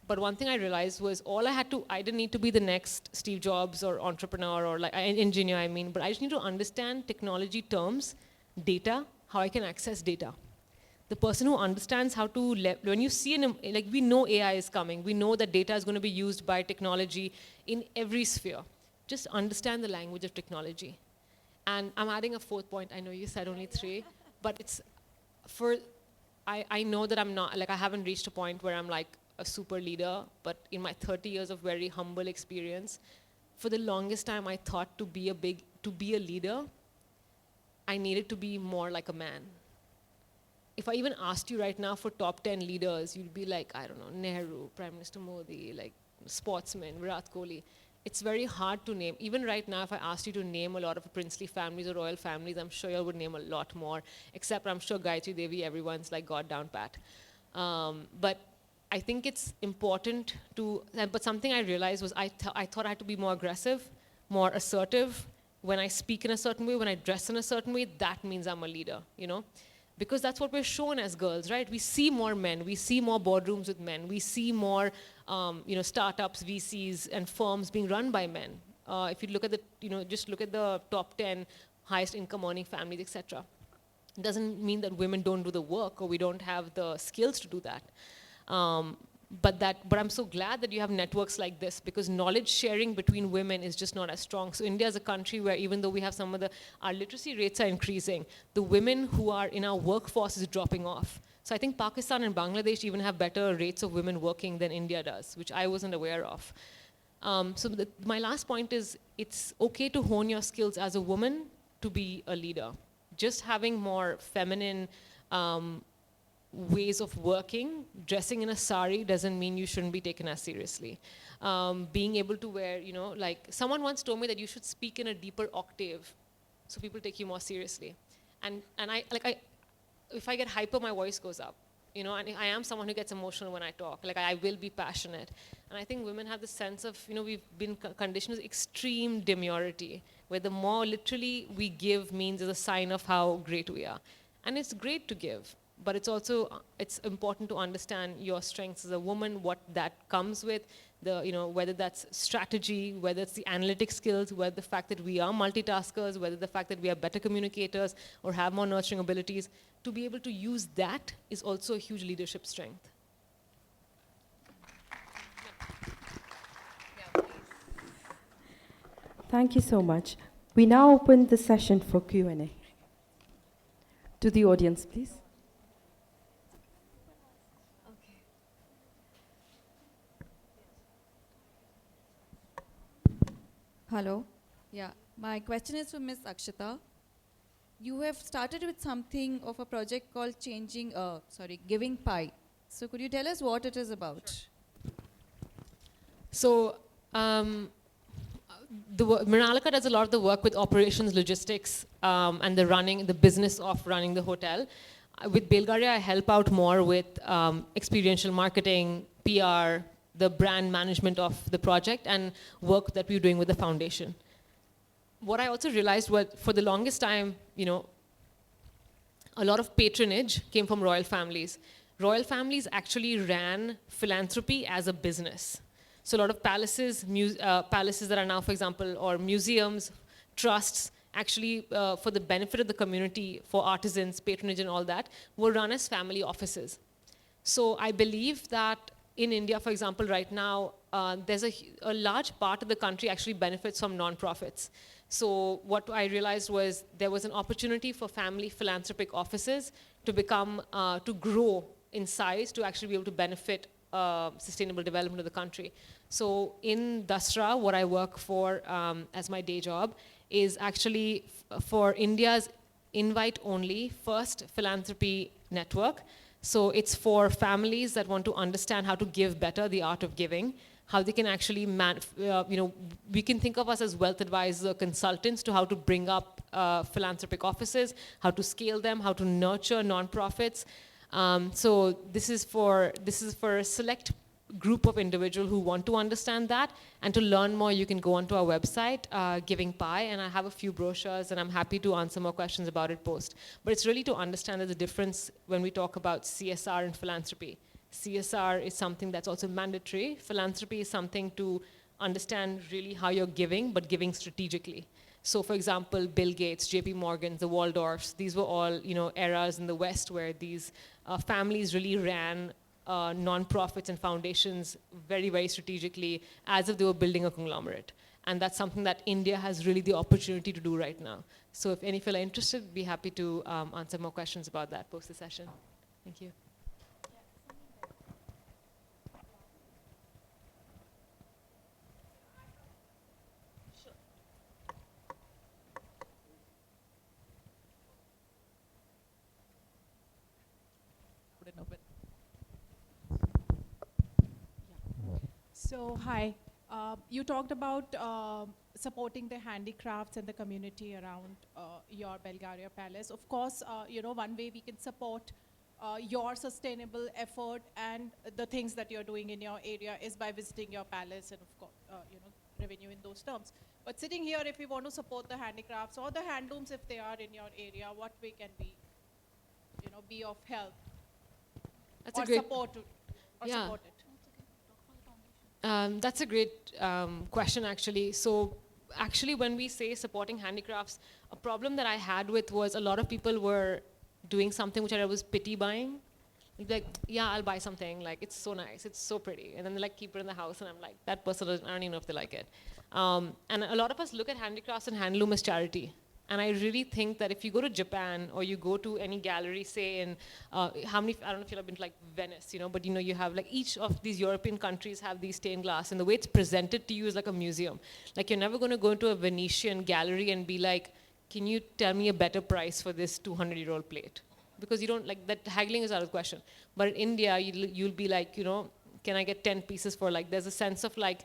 But one thing I realized was I didn't need to be the next Steve Jobs or entrepreneur or an engineer, but I just need to understand technology terms, data, how I can access data. The person who understands how to, when you see, we know AI is coming. We know that data is going to be used by technology in every sphere. Just understand the language of technology. And I'm adding a 4th point. I know you said only 3, but it's for I know that I'm not, like I haven't reached a point where I'm like a super leader, but in my 30 years of very humble experience, for the longest time I thought to be a leader, I needed to be more like a man. If I even asked you right now for top 10 leaders, you'd be like, I don't know, Nehru, Prime Minister Modi, like sportsmen, Virat Kohli. It's very hard to name. Even right now, if I asked you to name a lot of princely families or royal families, I'm sure you would name a lot more, except I'm sure Gayatri Devi, everyone's like God down pat. But I think it's important to, but something I realized was I thought I had to be more aggressive, more assertive. When I speak in a certain way, when I dress in a certain way, that means I'm a leader, you know? Because that's what we're shown as girls, right? We see more men, we see more boardrooms with men, we see more startups, VCs, and firms being run by men. If you look at just look at the top 10 highest income earning families, etc. It doesn't mean that women don't do the work or we don't have the skills to do that. But I'm so glad that you have networks like this, because knowledge sharing between women is just not as strong. So India is a country where even though we have our literacy rates are increasing, the women who are in our workforce is dropping off. So I think Pakistan and Bangladesh even have better rates of women working than India does, which I wasn't aware of. My last point is, it's okay to hone your skills as a woman to be a leader. Just having more feminine ways of working, dressing in a sari doesn't mean you shouldn't be taken as seriously. Being able to wear, like someone once told me that you should speak in a deeper octave so people take you more seriously. And if I get hyper, my voice goes up. And I am someone who gets emotional when I talk. Like I will be passionate. And I think women have the sense of, we've been conditioned with extreme demurity, where the more literally we give means is a sign of how great we are. And it's great to give. But it's important to understand your strengths as a woman, what that comes with, whether that's strategy, whether it's the analytic skills, whether the fact that we are multitaskers, whether the fact that we are better communicators or have more nurturing abilities. To be able to use that is also a huge leadership strength. Thank you so much. We now open the session for Q&A. To the audience, please. Hello. Yeah, my question is for Ms. Akshita. You have started with something of a project called Giving Pie. So could you tell us what it is about? So, Mrinalika does a lot of the work with operations, logistics, and the business of running the hotel. With Belgaria, I help out more with experiential marketing, PR, the brand management of the project, and work that we're doing with the foundation. What I also realized was, for the longest time, a lot of patronage came from royal families. Royal families actually ran philanthropy as a business. So a lot of palaces that are now, for example, or museums, trusts, actually for the benefit of the community, for artisans, patronage and all that, were run as family offices. So I believe that in India, for example, right now, there's a large part of the country actually benefits from non-profits. So what I realized was there was an opportunity for family philanthropic offices to grow in size, to actually be able to benefit sustainable development of the country. So in Dasra, what I work for as my day job is actually for India's invite-only first philanthropy network. So it's for families that want to understand how to give better, the art of giving, how they can actually, we can think of us as wealth advisor consultants to how to bring up philanthropic offices, how to scale them, how to nurture nonprofits. So this is for a select group of individuals who want to understand that. And to learn more, you can go onto our website, Giving Pie, and I have a few brochures, and I'm happy to answer more questions about it post. But it's really to understand there's a difference when we talk about CSR and philanthropy. CSR is something that's also mandatory. Philanthropy is something to understand really how you're giving, but giving strategically. So for example, Bill Gates, JP Morgan, the Waldorfs, these were all eras in the West where these families really ran non-profits and foundations very, very strategically, as if they were building a conglomerate. And that's something that India has really the opportunity to do right now. So if any of you are interested, be happy to answer more questions about that post the session. Thank you. Wouldn't open. So, hi. You talked about supporting the handicrafts and the community around your Bulgaria Palace. Of course, one way we can support your sustainable effort and the things that you're doing in your area is by visiting your palace and, of course, revenue in those terms. But sitting here, if we want to support the handicrafts or the handlooms, if they are in your area, what way can we, be of help? That's or a great support it, or yeah. support it? That's a great question, actually. So, actually, when we say supporting handicrafts, a problem that I had with was a lot of people were doing something which I was pity buying. Like, yeah, I'll buy something. Like, it's so nice, it's so pretty, and then they like keep it in the house, and I'm like, that person doesn't, I don't even know if they like it. And a lot of us look at handicrafts and handloom as charity. And I really think that if you go to Japan or you go to any gallery, say in I don't know if you've ever been to like Venice, but you have like each of these European countries have these stained glass, and the way it's presented to you is like a museum. Like you're never going to go into a Venetian gallery and be like, can you tell me a better price for this 200-year-old plate? Because you don't, like, that haggling is out of the question. But in India, you'll be like, can I get 10 pieces for like, there's a sense of like,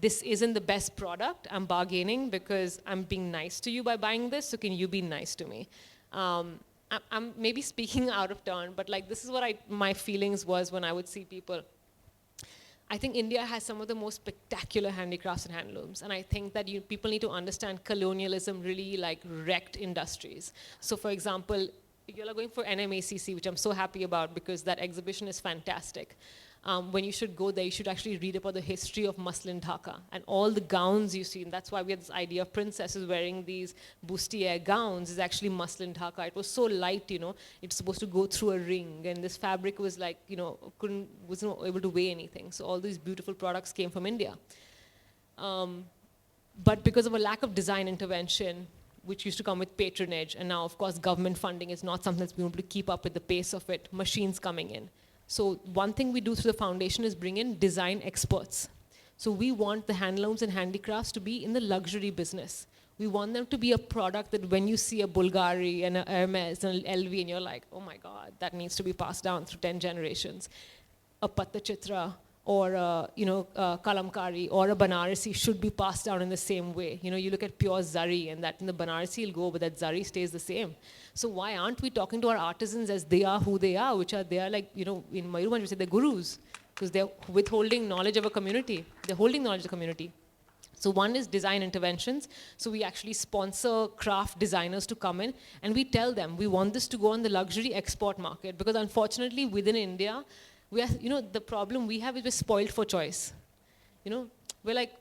this isn't the best product, I'm bargaining because I'm being nice to you by buying this, so can you be nice to me? I'm maybe speaking out of turn, but like this is what my feelings was when I would see people. I think India has some of the most spectacular handicrafts and handlooms, and I think that people need to understand colonialism really like wrecked industries. So for example, you're going for NMACC, which I'm so happy about because that exhibition is fantastic. When you should go there, you should actually read about the history of muslin dhaka and all the gowns you see. And that's why we had this idea of princesses wearing these bustier gowns is actually muslin dhaka. It was so light, it's supposed to go through a ring. And this fabric was like, wasn't able to weigh anything. So all these beautiful products came from India. But because of a lack of design intervention, which used to come with patronage, and now, of course, government funding is not something that's been able to keep up with the pace of it, machines coming in. So one thing we do through the foundation is bring in design experts. So we want the handlooms and handicrafts to be in the luxury business. We want them to be a product that when you see a Bulgari and a Hermes and an LV and you're like, oh my God, that needs to be passed down through 10 generations. A Pattachitra or a, Kalamkari or a Banarasi should be passed down in the same way. You look at pure Zari and that in the Banarasi will go, but that Zari stays the same. So why aren't we talking to our artisans as they are who they are, they are like, in Mayurbhanj we say they're gurus, because they're withholding knowledge of a community. They're holding knowledge of the community. So one is design interventions. So we actually sponsor craft designers to come in and we tell them, we want this to go on the luxury export market, because unfortunately within India, we are, the problem we have is we're spoiled for choice. We're like,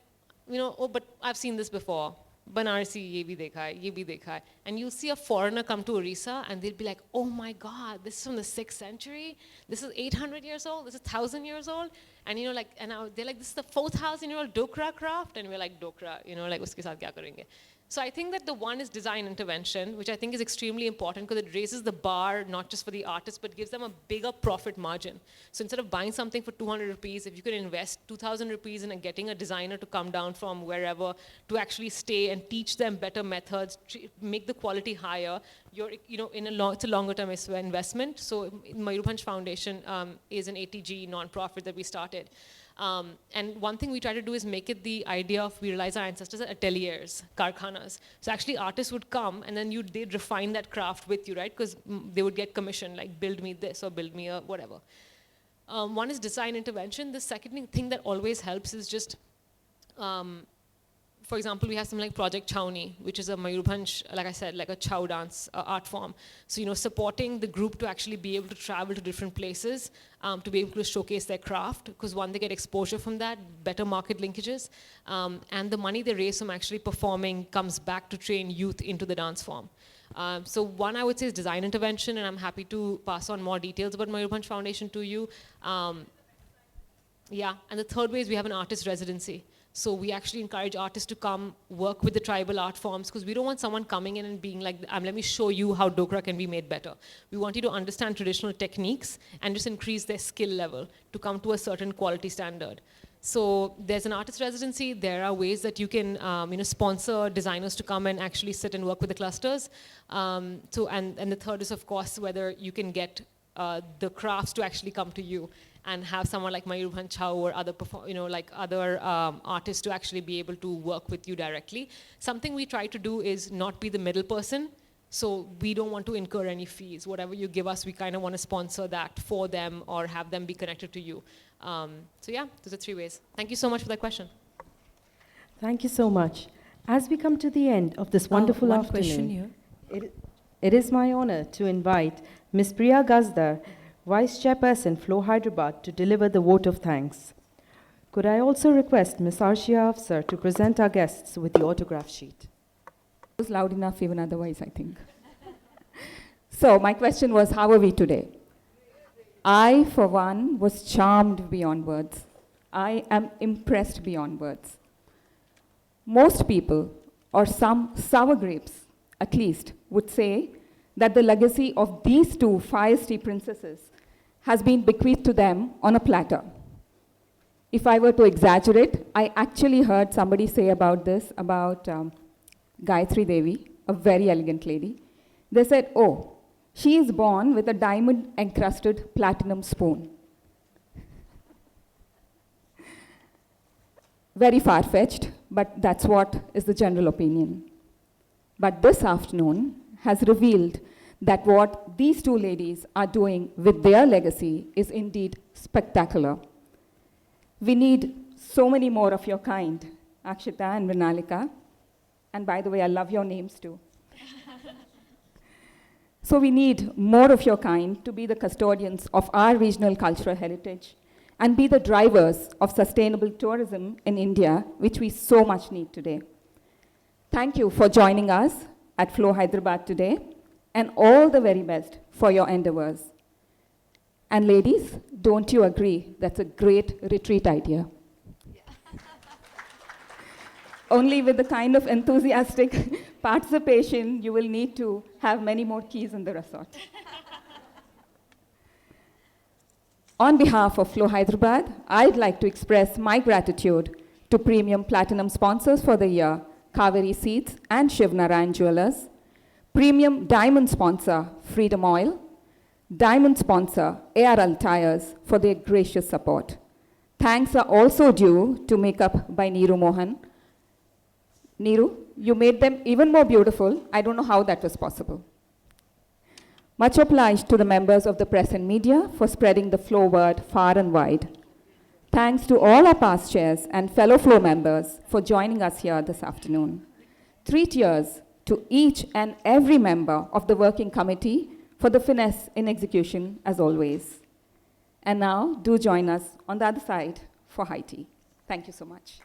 oh, but I've seen this before. Banarasi, ye bhi dekha hai, ye bhi dekha hai. And you'll see a foreigner come to Orissa and they'll be like, oh my God, this is from the 6th century. This is 800 years old. This is 1,000 years old. And and now they're like, this is the 4,000-year-old Dokra craft. And we're like, Dokra, like uske saath kya karenge? So I think that the one is design intervention, which I think is extremely important because it raises the bar not just for the artist, but gives them a bigger profit margin. So instead of buying something for 200 rupees, if you could invest 2,000 rupees in getting a designer to come down from wherever to actually stay and teach them better methods, make the quality higher, it's a longer term investment. So Mayurbhanj Foundation is an ATG non-profit that we started. And one thing we try to do is make it the idea of, we realize our ancestors at ateliers, karkhanas. So actually artists would come and then they'd refine that craft with you, right? Because they would get commission, like build me this or build me a whatever. One is design intervention. The second thing that always helps is just, for example, we have something like Project Chhauni, which is a Mayurbhanj, like I said, like a Chhau dance art form. So, supporting the group to actually be able to travel to different places, to be able to showcase their craft, because one, they get exposure from that, better market linkages, and the money they raise from actually performing comes back to train youth into the dance form. So one I would say is design intervention, and I'm happy to pass on more details about Mayurbhanj Foundation to you. Yeah, and the third way is we have an artist residency. So we actually encourage artists to come work with the tribal art forms because we don't want someone coming in and being like, let me show you how Dokra can be made better. We want you to understand traditional techniques and just increase their skill level to come to a certain quality standard. So there's an artist residency. There are ways that you can sponsor designers to come and actually sit and work with the clusters. And the third is, of course, whether you can get the crafts to actually come to you and have someone like Mayurbhanj Chau or other, artists to actually be able to work with you directly. Something we try to do is not be the middle person. So we don't want to incur any fees. Whatever you give us, we kind of want to sponsor that for them or have them be connected to you. So yeah, those are three ways. Thank you so much for that question. Thank you so much. As we come to the end of this wonderful one afternoon, question here. It is my honor to invite Ms. Priya Gazdar, Vice Chairperson, Flow Hyderabad, to deliver the vote of thanks. Could I also request Ms. Arshia Afsar to present our guests with the autograph sheet? It was loud enough even otherwise, I think. So my question was, how are we today? I, for one, was charmed beyond words. I am impressed beyond words. Most people, or some sour grapes at least, would say that the legacy of these two feisty princesses has been bequeathed to them on a platter. If I were to exaggerate, I actually heard somebody say about this, about Gayatri Devi, a very elegant lady. They said, oh, she is born with a diamond-encrusted platinum spoon. Very far-fetched, but that's what is the general opinion. But this afternoon has revealed that what these two ladies are doing with their legacy is indeed spectacular. We need so many more of your kind, Akshita and Vinalika. And by the way, I love your names too. So we need more of your kind to be the custodians of our regional cultural heritage and be the drivers of sustainable tourism in India, which we so much need today. Thank you for joining us at Flow Hyderabad today, and all the very best for your endeavors. And ladies, don't you agree that's a great retreat idea? Yeah. Only with the kind of enthusiastic participation, you will need to have many more keys in the resort. On behalf of Flow Hyderabad, I'd like to express my gratitude to premium platinum sponsors for the year, Kaveri Seeds and Shiv Narayan Jewelers, premium diamond sponsor, Freedom Oil, diamond sponsor, ARL Tires, for their gracious support. Thanks are also due to Makeup by Neeru Mohan. Neeru, you made them even more beautiful. I don't know how that was possible. Much obliged to the members of the press and media for spreading the Flow word far and wide. Thanks to all our past chairs and fellow Flow members for joining us here this afternoon. 3 cheers to each and every member of the working committee for the finesse in execution, as always. And now, do join us on the other side for high tea. Thank you so much.